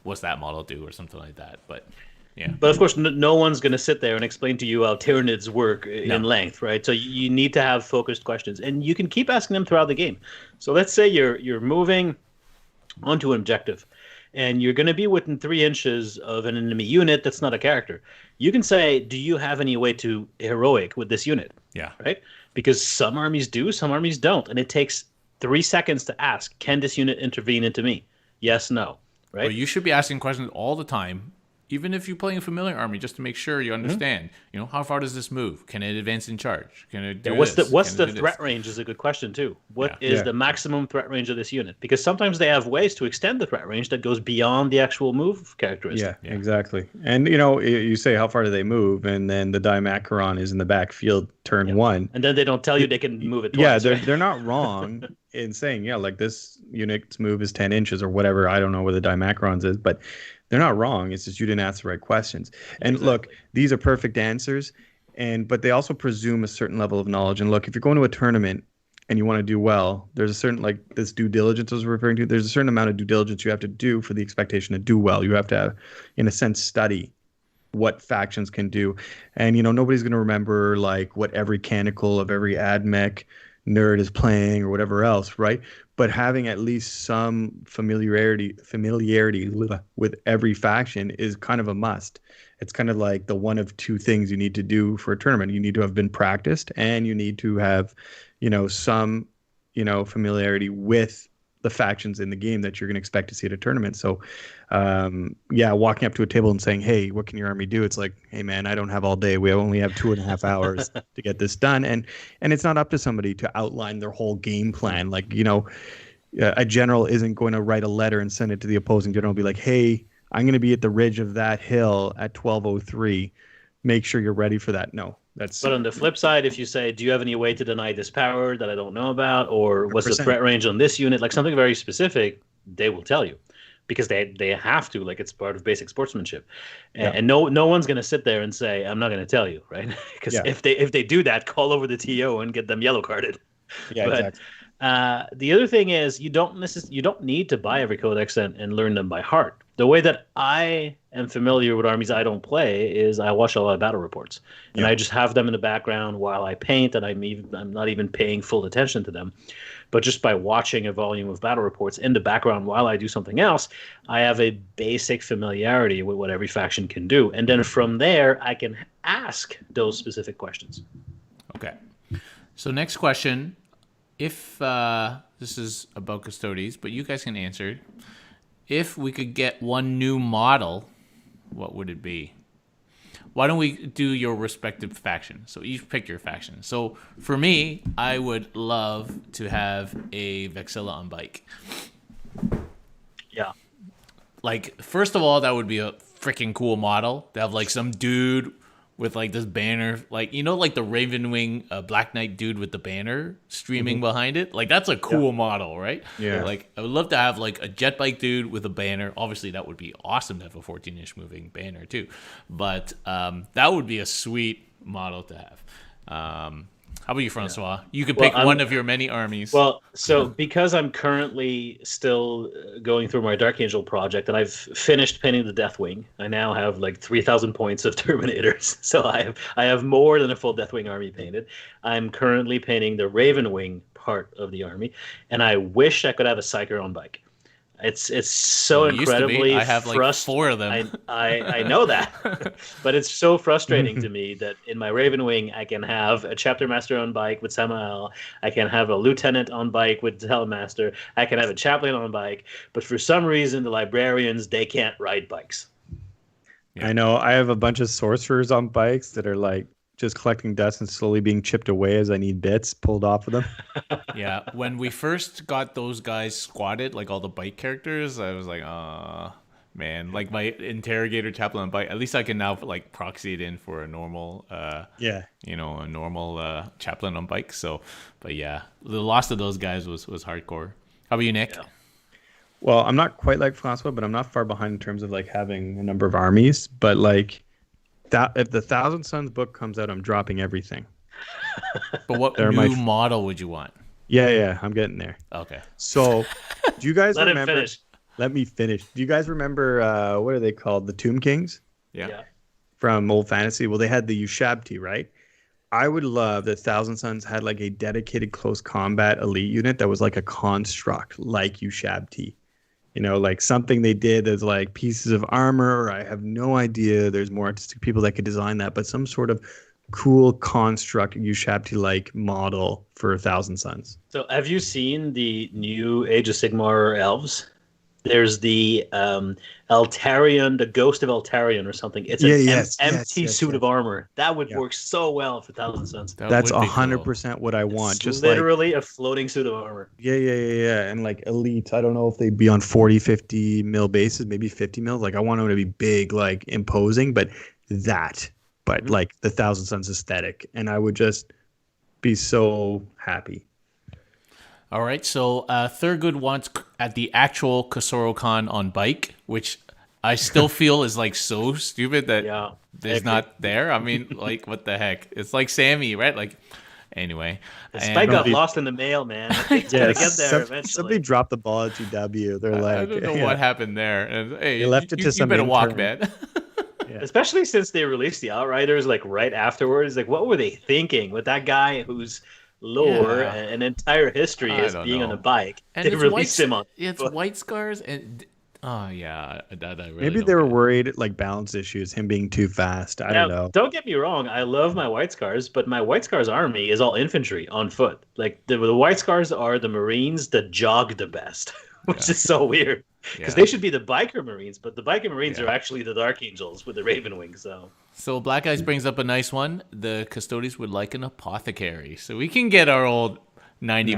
what's that model do or something like that. But yeah. But of course, no one's going to sit there and explain to you how Tyranids work in length, right? So you need to have focused questions, and you can keep asking them throughout the game. So let's say you're moving onto an objective, and you're going to be within 3 inches of an enemy unit that's not a character. You can say, do you have any way to heroic with this unit? Yeah. Right? Because some armies do, some armies don't. And it takes 3 seconds to ask, can this unit intervene into me? Yes, no. Right? Well, you should be asking questions all the time, even if you're playing a familiar army, just to make sure you understand. How far does this move? Can it advance in charge? Can it do what's this? What's the threat range is a good question too. What is the maximum threat range of this unit? Because sometimes they have ways to extend the threat range that goes beyond the actual move characteristic. Yeah, exactly. And you say how far do they move, and then the Dimacaron is in the backfield turn 1, and then they don't tell you they can move it twice. Yeah, they're not wrong in saying like this unit's move is 10 inches or whatever. I don't know where the Dimacaron's is, but they're not wrong. It's just you didn't ask the right questions. And look, these are perfect answers, but they also presume a certain level of knowledge. And look, if you're going to a tournament and you want to do well, there's a certain, like this due diligence I was referring to, there's a certain amount of due diligence you have to do for the expectation to do well. You have to, in a sense, study what factions can do. And, nobody's going to remember like what every canonical of every AdMech nerd is playing or whatever else, right? But having at least some familiarity with every faction is kind of a must. It's kind of like the one of two things you need to do for a tournament. You need to have been practiced, and you need to have, some, familiarity with the factions in the game that you're going to expect to see at a tournament. So, walking up to a table and saying, hey, what can your army do? It's like, hey, man, I don't have all day. We only have 2.5 hours to get this done. And it's not up to somebody to outline their whole game plan. Like, a general isn't going to write a letter and send it to the opposing general and be like, hey, I'm going to be at the ridge of that hill at 12:03. Make sure you're ready for that. No. But on the flip side, if you say, do you have any way to deny this power that I don't know about? Or what's 100%. The threat range on this unit? Like something very specific, they will tell you. Because they have to, like it's part of basic sportsmanship. And no one's going to sit there and say, I'm not going to tell you, right? Because if they do that, call over the TO and get them yellow carded. Yeah, exactly. The other thing is you don't need to buy every codex and learn them by heart. The way that I am familiar with armies I don't play is I watch a lot of battle reports, and I just have them in the background while I paint, and I'm not even paying full attention to them. But just by watching a volume of battle reports in the background while I do something else, I have a basic familiarity with what every faction can do, and then from there I can ask those specific questions. Okay. So next question. If this is about Custodes, but you guys can answer. If we could get one new model, what would it be? why don't we do your respective faction? So each pick your faction. So for me, I would love to have a Vexilla on bike. Yeah. Like, first of all, that would be a freaking cool model to have like some dude with like this banner, like, you know, like the Ravenwing Black Knight dude with the banner streaming behind it. Like, that's a cool model, right? Yeah. Like, I would love to have like a jet bike dude with a banner. Obviously, that would be awesome to have a 14-inch moving banner too. But that would be a sweet model to have. How about you, Francois? You could pick one of your many armies. Well, so because I'm currently still going through my Dark Angel project, and I've finished painting the Deathwing, I now have like 3,000 points of Terminators. So I have more than a full Deathwing army painted. I'm currently painting the Ravenwing part of the army, and I wish I could have a Psyker on bike. It's so incredibly I have like 4 of them. I know that, but it's so frustrating to me that in my Ravenwing I can have a chapter master on bike with Samael, I can have a lieutenant on bike with Telemaster, I can have a chaplain on bike, but for some reason the librarians, they can't ride bikes. Yeah. I know. I have a bunch of sorcerers on bikes that are like just collecting dust and slowly being chipped away as I need bits pulled off of them. Yeah, when we first got those guys squatted, like all the bike characters, I was like, man, like my interrogator chaplain on bike. At least I can now like proxy it in for a normal, a normal chaplain on bike. So, but yeah, the loss of those guys was hardcore. How about you, Nick? Yeah. Well, I'm not quite like Francois, but I'm not far behind in terms of like having a number of armies. But like that, if the Thousand Suns book comes out, I'm dropping everything. But what new model would you want? Yeah, I'm getting there. Okay. So, do you guys remember? Him finish. Let me finish. Do you guys remember what are they called? The Tomb Kings? Yeah. From Old Fantasy. Well, they had the Ushabti, right? I would love that Thousand Suns had like a dedicated close combat elite unit that was like a construct like Ushabti. You know, like something they did as like pieces of armor. Or I have no idea. There's more artistic people that could design that, but some sort of cool construct Ushabti-like model for Thousand Suns. So have you seen the new Age of Sigmar elves? There's the Altarian, the Ghost of Altarian or something. It's an empty suit of armor. That would work so well for Thousand Suns. That's 100% what I want. It's just literally a floating suit of armor. Yeah. And like elite, I don't know if they'd be on 40, 50 mil bases, maybe 50 mil. Like I want them to be big, like imposing, but like the Thousand Suns aesthetic. And I would just be so happy. All right, so Thurgood wants at the actual Kasoro-Khan on bike, which I still feel is like so stupid that it's not there. I mean, like, what the heck? It's like Sammy, right? Like, anyway. Spike got lost in the mail, man. It's gonna get there eventually. Somebody dropped the ball at GW. They're like, I don't know what happened there. And, hey, they left it to some better intern. walk, man. Yeah. Especially since they released the Outriders like right afterwards. Like, what were they thinking with that guy whose lore and entire history is being on a bike? And they released him on. It's White Scars and I really maybe they were worried like balance issues, him being too fast. I don't know. Don't get me wrong, I love my White Scars, but my White Scars army is all infantry on foot. Like the White Scars are the Marines that jog the best, which is so weird. Because they should be the biker Marines, but the biker Marines are actually the Dark Angels with the Ravenwing. So Black Eyes brings up a nice one. The Custodes would like an apothecary, so we can get our old 90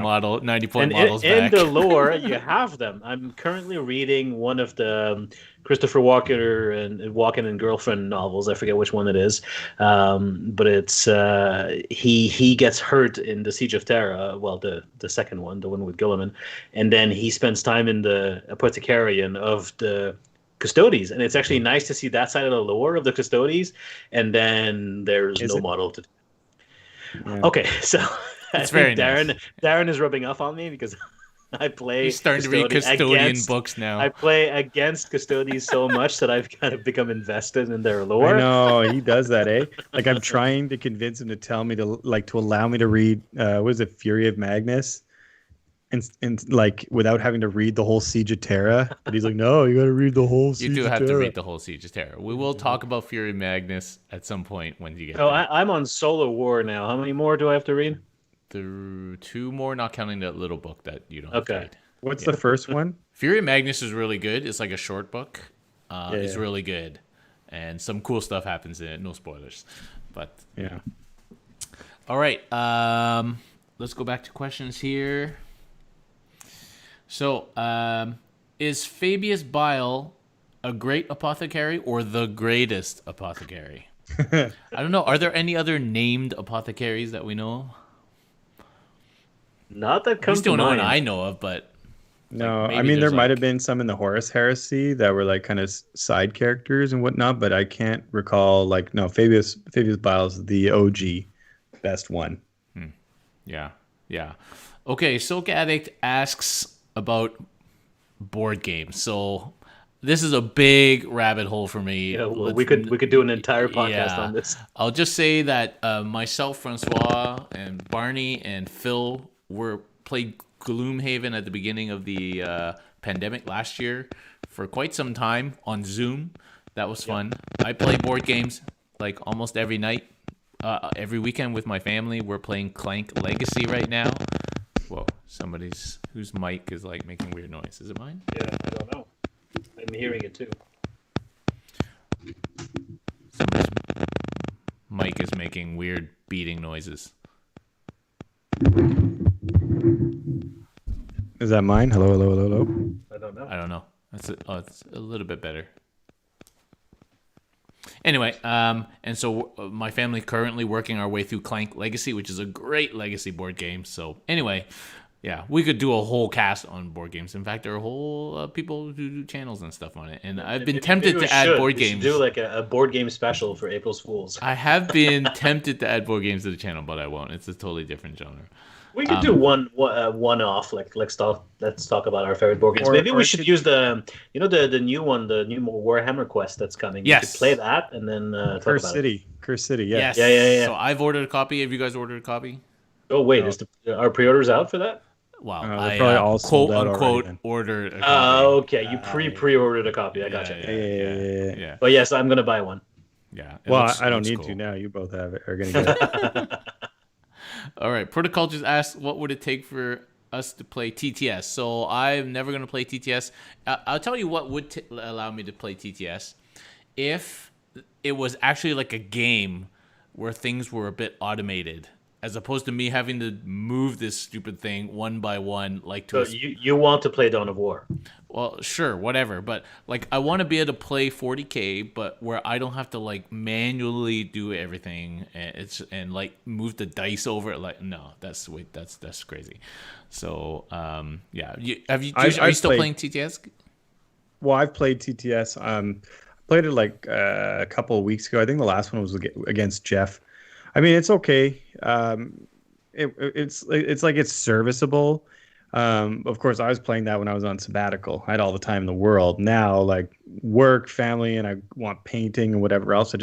point models back. In the lore, you have them. I'm currently reading one of the Christopher Walken and Girlfriend novels. I forget which one it is, but it's he gets hurt in the Siege of Terra. Well, the second one, the one with Guilliman, and then he spends time in the Apothecarian of the Custodes, and it's actually nice to see that side of the lore of the Custodes. And then there's no model to. Yeah. Okay, so. It's very Darren. nice. Darren is rubbing off on me because I play. He's starting to read custodian books now. I play against Custodes so much that I've kind of become invested in their lore. I know he does that, eh? Like I'm trying to convince him to tell me to allow me to read. What is it, Fury of Magnus, and like without having to read the whole Siege of Terra. But he's like, no, you got to read the whole Siege of Terra. You do have to read the whole Siege of Terra. We will talk about Fury of Magnus at some point when you get. Oh, I'm on Solar War now. How many more do I have to read? Through 2 more, not counting that little book that you don't have to read. What's the first one? Fury of Magnus is really good. It's like a short book. It's really good. and some cool stuff happens in it. No spoilers, but Yeah. all right. Let's go back to questions here. So, is Fabius Bile a great apothecary or the greatest apothecary? I don't know. Are there any other named apothecaries that we know? Not that He's comes the to only one mind. I know of, but No, maybe I mean there there's, might have like- been some in the Horus Heresy that were like kind of side characters and whatnot, but I can't recall. Like, no, Fabius Biles, the OG, best one. yeah. Okay, Silk Addict asks about board games. So this is a big rabbit hole for me. Yeah, well, we could do an entire podcast on this. I'll just say that myself, Francois, and Barney and Phil played Gloomhaven at the beginning of the pandemic last year for quite some time on Zoom. That was fun. I play board games like almost every night, every weekend with my family. We're playing Clank Legacy right now. Whoa, whose mic is like making weird noise. Is it mine? Yeah, I don't know. I'm hearing it too. Somebody's mic is making weird beating noises. Is that mine? Hello, hello, hello, hello. I don't know. I don't know. It's a little bit better. Anyway, and so my family currently working our way through Clank Legacy, which is a great legacy board game. So anyway, yeah, we could do a whole cast on board games. In fact, there are whole people who do channels and stuff on it. And I've been tempted to add board games. Do like a board game special for April Fools. I have been tempted to add board games to the channel, but I won't. It's a totally different genre. We could do one off. Like let's talk about our favorite board games. Maybe we should use the new one, the new Warhammer Quest that's coming. Yes. We could play that and then talk Curse about City. Curse City, yeah. Yes. Yeah. So I've ordered a copy. Have you guys ordered a copy? it. Oh wait, are pre-orders out for that? Wow, they're I probably all sold quote out unquote already then. ordered a copy. Okay. You pre-ordered a copy. I gotcha. Yeah. But yes, I'm gonna buy one. Yeah. Well, I don't need to now. You both have it. Are gonna get it. All right. Protocultures asked, what would it take for us to play TTS? So I'm never going to play TTS. I'll tell you what would allow me to play TTS. If it was actually like a game where things were a bit automated, as opposed to me having to move this stupid thing one by one, like to So you want to play Dawn of War? well, sure, whatever. But like, I want to be able to play 40K, but where I don't have to like manually do everything and like move the dice over. Like, no, that's crazy. So, yeah. Are you still playing TTS? Well, I've played TTS. Played it like a couple of weeks ago. I think the last one was against Jeff. I mean, it's okay. It's like it's serviceable. Of course, I was playing that when I was on sabbatical. I had all the time in the world. Now, like work, family, and I want painting and whatever else.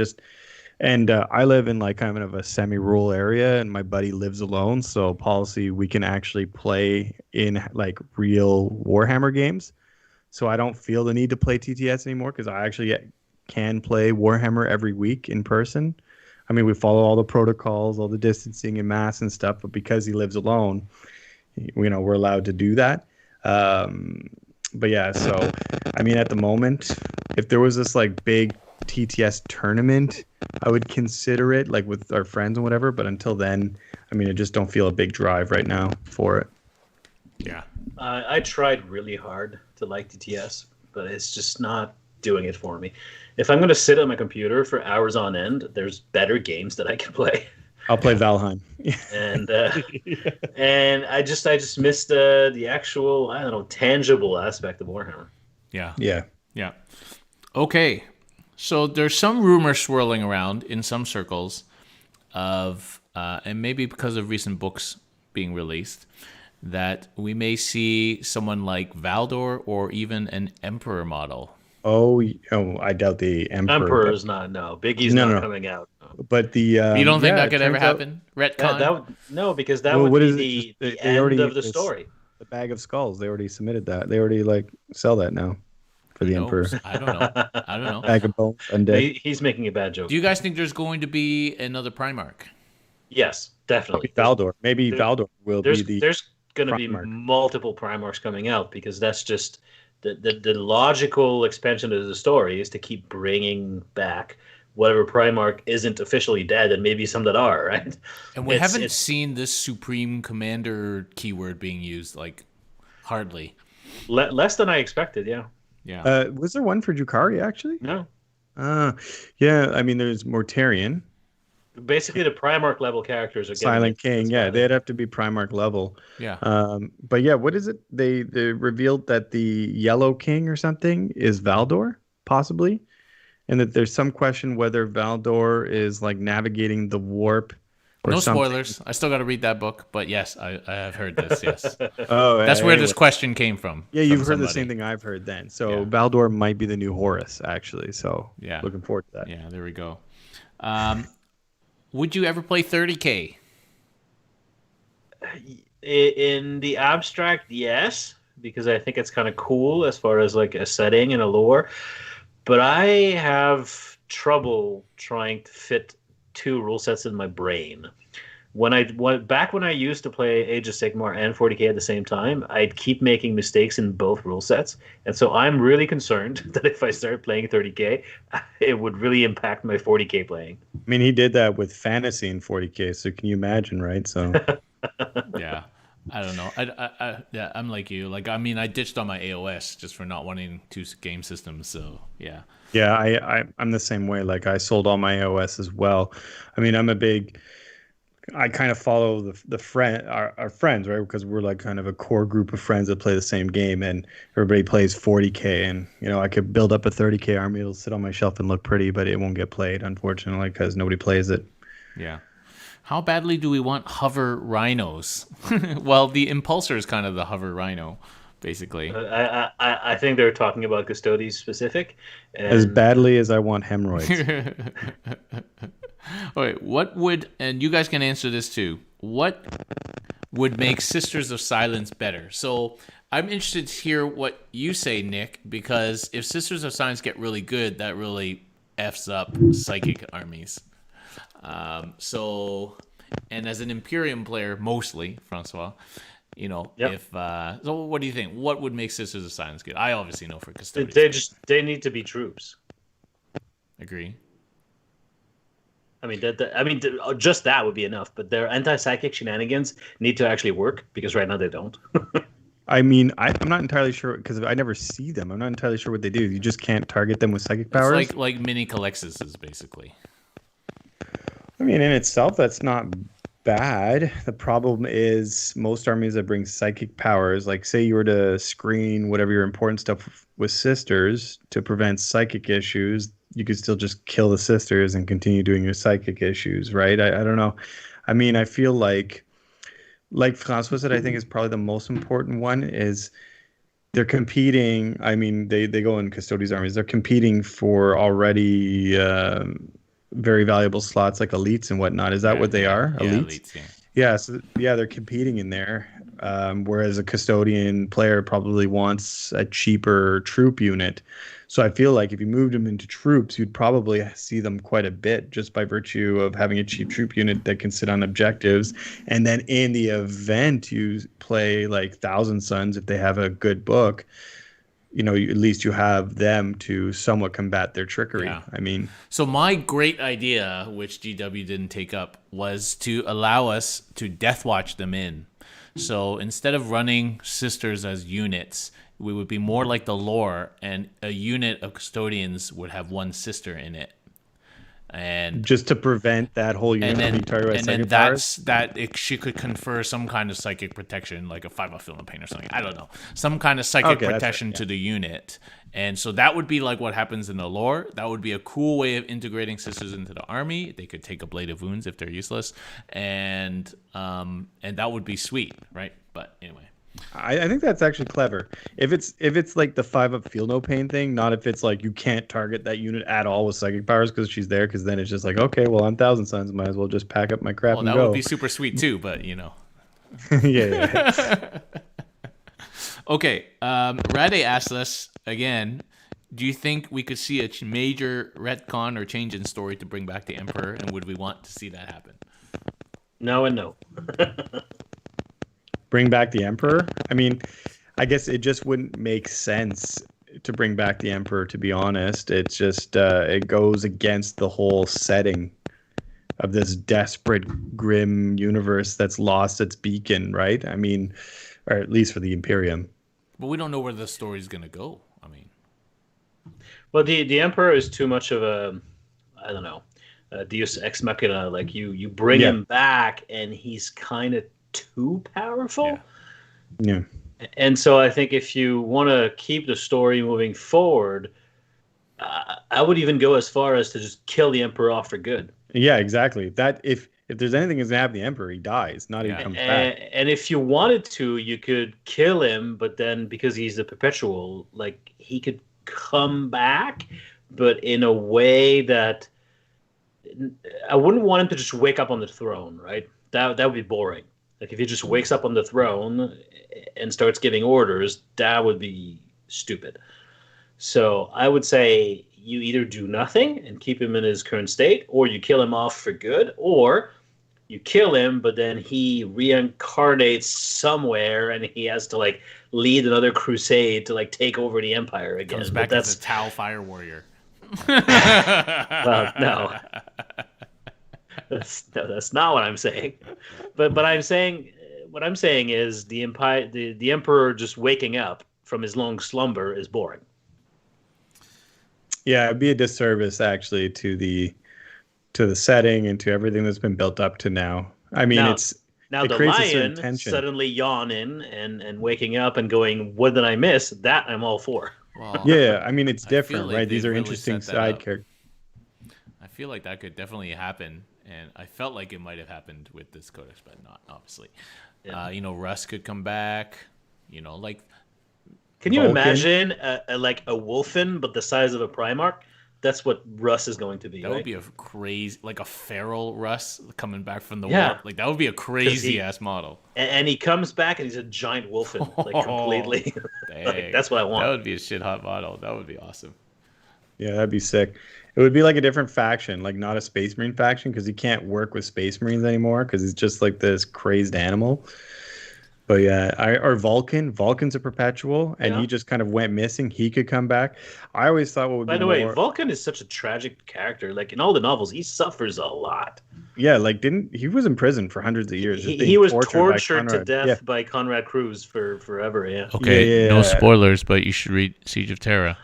I live in like kind of a semi-rural area, and my buddy lives alone. So policy, we can actually play in like real Warhammer games. So I don't feel the need to play TTS anymore because I actually can play Warhammer every week in person. I mean, we follow all the protocols, all the distancing and masks and stuff, but because he lives alone, we're allowed to do that. But yeah, so I mean, at the moment, if there was this like big TTS tournament, I would consider it like with our friends and whatever. But until then, I mean, I just don't feel a big drive right now for it. Yeah. I tried really hard to like TTS, but it's just not doing it for me. If I'm going to sit on my computer for hours on end, there's better games that I can play. I'll play Valheim. And and I just missed the actual, I don't know, tangible aspect of Warhammer. Yeah. Yeah. Okay. So there's some rumor swirling around in some circles of, and maybe because of recent books being released, that we may see someone like Valdor or even an Emperor model. Oh, I doubt the Emperor. Emperor's not, no. Biggie's not coming out. No. But the You don't think yeah, that could it ever turns out happen? Retcon? No, because that Well, would what be is the it? They end already- of the it's- story. The Bag of Skulls. They already submitted that. They already like sell that now for the Who Emperor. knows? I don't know. Bag of Bones. Undead. He's making a bad joke. Do you guys think there's going to be another Primarch? Yes, definitely. Valdor. Maybe there- Valdor will be the. There's going to be Primarch. multiple Primarchs coming out because that's just the logical expansion of the story is to keep bringing back whatever Primarch isn't officially dead, and maybe some that are, right? And we haven't It's seen this Supreme Commander keyword being used, like, hardly. less than I expected. Yeah. Yeah. Was there one for Drukhari actually? No. Uh, yeah. I mean, there's Mortarion, Basically, the Primarch level characters are getting Silent it. King. That's Yeah, why they'd have to be Primarch level. Yeah. But yeah, what is it? They revealed that the Yellow King or something is Valdor, possibly, and that there's some question whether Valdor is like navigating the warp or No something. spoilers. I still got to read that book, but yes, I have heard this. Yes, Oh, that's where this anyway. question came from. Yeah, from you've heard the somebody. same thing I've heard then. So Yeah. Valdor might be the new Horus, actually. So Yeah. looking forward to that. Yeah, there we go. Would you ever play 30K? in the abstract, yes, because I think it's kind of cool as far as like a setting and a lore. But I have trouble trying to fit two rule sets in my brain. When I used to play Age of Sigmar and 40K at the same time, I'd keep making mistakes in both rule sets, and so I'm really concerned that if I start playing 30K, it would really impact my 40K playing. I mean, he did that with fantasy in 40K. So can you imagine, right? So Yeah, I don't know. Yeah, I'm like you. Like, I mean, I ditched on my AOS just for not wanting two game systems. So yeah. yeah, I'm the same way. Like I sold all my AOS as well. I mean, I kind of follow our friends, right? Because we're like kind of a core group of friends that play the same game, and everybody plays 40K. And I could build up a 30K army; it'll sit on my shelf and look pretty, but it won't get played, unfortunately, because nobody plays it. Yeah. How badly do we want hover rhinos? Well, the Impulsor is kind of the hover rhino, basically. I think they're talking about Custodes specific. As And badly as I want hemorrhoids. Okay, what would, and you guys can answer this too, what would make Sisters of Silence better? So I'm interested to hear what you say, Nick, because if Sisters of Silence get really good, that really F's up psychic armies. And as an Imperium player, mostly, Francois, Yep. if, so what do you think? What would make Sisters of Silence good? I obviously know for Custodes. they need to be troops. Agree. I mean, just that would be enough. But their anti-psychic shenanigans need to actually work, because right now they don't. I mean, I'm not entirely sure because I never see them. I'm not entirely sure what they do. You just can't target them with psychic powers. It's like mini Calexis, basically. I mean, in itself, that's not bad. The problem is most armies that bring psychic powers, like say you were to screen whatever your important stuff with sisters to prevent psychic issues, you could still just kill the sisters and continue doing your psychic issues, right? I don't know. I mean, I feel like Francois said, I think is probably the most important one is they're competing. I mean, they go in Custodes armies. They're competing for already very valuable slots like elites and whatnot. Is that what they are? Yeah, Elites? elites, yeah. Yeah, so yeah, they're competing in there. Whereas a custodian player probably wants a cheaper troop unit. So I feel like if you moved them into troops, you'd probably see them quite a bit just by virtue of having a cheap troop unit that can sit on objectives. And then in the event you play like Thousand Sons, if they have a good book, at least you have them to somewhat combat their trickery. Yeah. I mean, So my great idea, which GW didn't take up, was to allow us to death watch them in. So instead of running sisters as units, we would be more like the lore, and a unit of custodians would have one sister in it. And just to prevent that whole unit being targeted by psychic powers. she could confer some kind of psychic protection, like a 5-up film of pain or something. I don't know, some kind of psychic protection to the unit, and so that would be like what happens in the lore. That would be a cool way of integrating sisters into the army. They could take a blade of wounds if they're useless, and that would be sweet, right? But anyway. I think that's actually clever. If it's like the 5-up feel no pain thing, not if it's like you can't target that unit at all with psychic powers because she's there, because then it's just like, okay, well, I'm Thousand Sons, might as well just pack up my crap and That go. would be super sweet too, but yeah. Okay, Rade asked us again, do you think we could see a major retcon or change in story to bring back the Emperor, and would we want to see that happen? No and no. Bring back the Emperor. I mean, I guess it just wouldn't make sense to bring back the Emperor, to be honest. It's just it goes against the whole setting of this desperate, grim universe that's lost its beacon, right? I mean, or at least for the Imperium. But we don't know where the story's gonna go. I mean, Well, the Emperor is too much of a, I don't know, a Deus ex machina. Like you bring him back, and he's kind of too powerful. Yeah. And so I think if you want to keep the story moving forward, I would even go as far as to just kill the Emperor off for good. Yeah, exactly. That if there's anything that's gonna happen to the Emperor, he dies, not even comes back. And if you wanted to, you could kill him, but then because he's a perpetual, like he could come back, but in a way that I wouldn't want him to just wake up on the throne, right? That would be boring. Like if he just wakes up on the throne and starts giving orders, that would be stupid. So I would say you either do nothing and keep him in his current state, or you kill him off for good, or you kill him, but then he reincarnates somewhere and he has to like lead another crusade to like take over the empire again. comes back as a Tau fire warrior. Well, no. That's not what I'm saying. But what I'm saying is the empire, the emperor just waking up from his long slumber is boring. Yeah, it'd be a disservice actually to the setting and to everything that's been built up to now. I mean, it the creates a certain lion tension. suddenly yawning and waking up and going, "What did I miss?" That I'm all for. Well, Yeah, I mean, it's I feel different, like right? These they are really interesting set that side up. characters. I feel like that could definitely happen, and I felt like it might have happened with this codex, but not obviously. Yeah. Russ could come back. Like Can you Vulcan. imagine like a wolfen but the size of a Primarch? That's what Russ is going to be. that right? would be a crazy, like a feral Russ coming back from the Yeah. war. Like that would be a crazy ass model. And he comes back and he's a giant wolfen, like completely. Dang. Like, that's what I want. That would be a shit hot model. That would be awesome. Yeah, that'd be sick. It would be like a different faction, like not a Space Marine faction, because he can't work with Space Marines anymore because he's just like this crazed animal. But yeah, or Vulcan. Vulcan's a perpetual, and he just kind of went missing. He could come back. I always thought what would By be the way, more, Vulcan is such a tragic character. Like in all the novels, he suffers a lot. yeah, like he was in prison for hundreds of years. just He being was by tortured to Conrad. death Yeah. by Conrad Cruz for forever. Yeah. Okay, Yeah. no spoilers, but you should read Siege of Terra.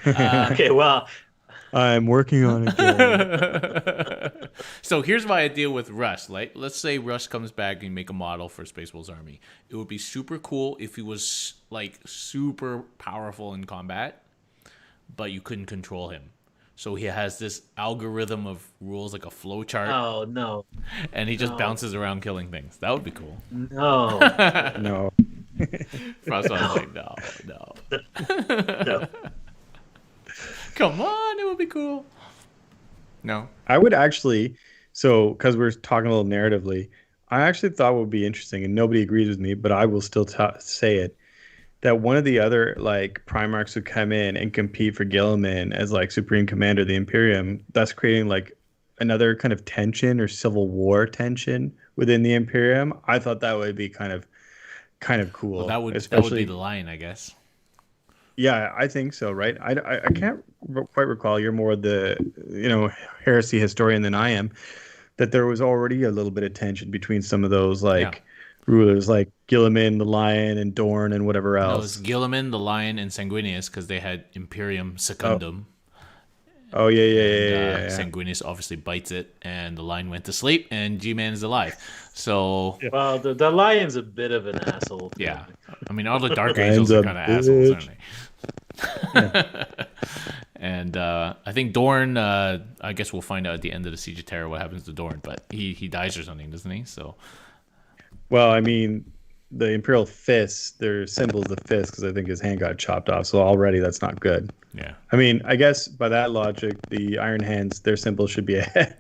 Okay. Well, I'm working on it. Gary. So here's my idea with Russ. Like, let's say Russ comes back and you make a model for Space Wolves Army. It would be super cool if he was like super powerful in combat, but you couldn't control him. So he has this algorithm of rules, like a flow chart, oh no, and he just bounces around killing things. That would be cool. no, No. Russ was like, no. no. Come on, it would be cool. No. I would actually, because we're talking a little narratively, I actually thought what would be interesting, and nobody agrees with me, but I will still say it, that one of the other like Primarchs would come in and compete for Gilliman as like Supreme Commander of the Imperium, thus creating like another kind of tension or civil war tension within the Imperium. I thought that would be kind of cool. Well, that would especially be the line, I guess. Yeah, I think so, right? I can't quite recall. You're more the heresy historian than I am. That there was already a little bit of tension between some of those rulers, like Gilliman, the Lion, and Dorne, and whatever No, it else. was Gilliman, the Lion, and Sanguinius because they had Imperium Secundum. Oh yeah. Sanguinius obviously bites it, and the Lion went to sleep, and G-Man is alive. So Well, the lion's a bit of an asshole. yeah, I mean all the Dark Lion's Angels are a kind of assholes, aren't bitch. they? And I think Dorne. I guess we'll find out at the end of the Siege of Terror what happens to Dorne, but he dies or something, doesn't he? So Well, I mean, the Imperial fists, their symbol's the fist because I think his hand got chopped off. So already that's not good. yeah. I mean, I guess by that logic, the Iron Hands, their symbol should be a head.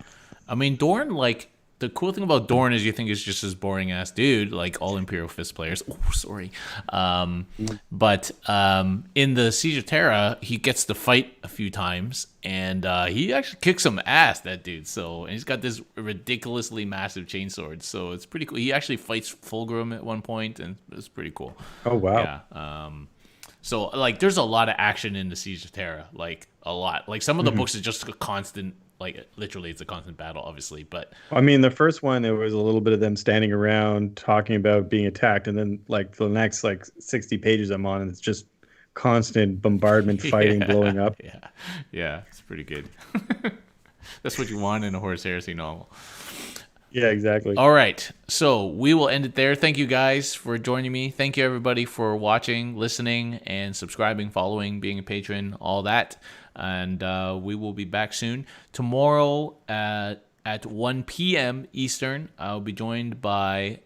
I mean, Dorne, like, the cool thing about Dorn is you think it's just this boring ass dude, like all Imperial Fist players. Oh, sorry. But in the Siege of Terra, he gets to fight a few times, and he actually kicks some ass, that dude. So, and he's got this ridiculously massive chainsword, so it's pretty cool. He actually fights Fulgrim at one point, and it's pretty cool. Oh wow. Yeah. So like, there's a lot of action in the Siege of Terra, like a lot. Like some of the books is just a constant, like literally it's a constant battle, obviously. But I mean, the first one, it was a little bit of them standing around talking about being attacked, and then like the next like 60 pages I'm on, and it's just constant bombardment, fighting, blowing up. Yeah, it's pretty good. That's what you want in a Horus Heresy novel. Yeah, exactly. All right, so we will end it there. Thank you guys for joining me. Thank you everybody for watching, listening, and subscribing, following, being a patron, all that. And we will be back soon. Tomorrow at 1 p.m. Eastern, I'll be joined by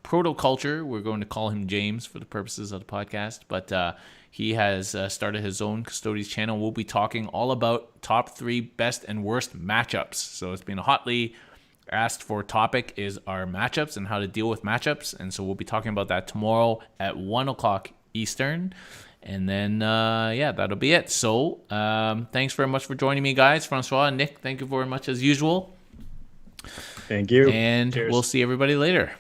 Protoculture. We're going to call him James for the purposes of the podcast, but he has started his own Custodes channel. We'll be talking all about top 3 best and worst matchups. So it's been a hotly asked for topic is our matchups and how to deal with matchups. And so we'll be talking about that tomorrow at 1 o'clock Eastern. And then, yeah, that'll be it. So thanks very much for joining me, guys. Francois and Nick, thank you very much as usual. Thank you. And Cheers. we'll see everybody later.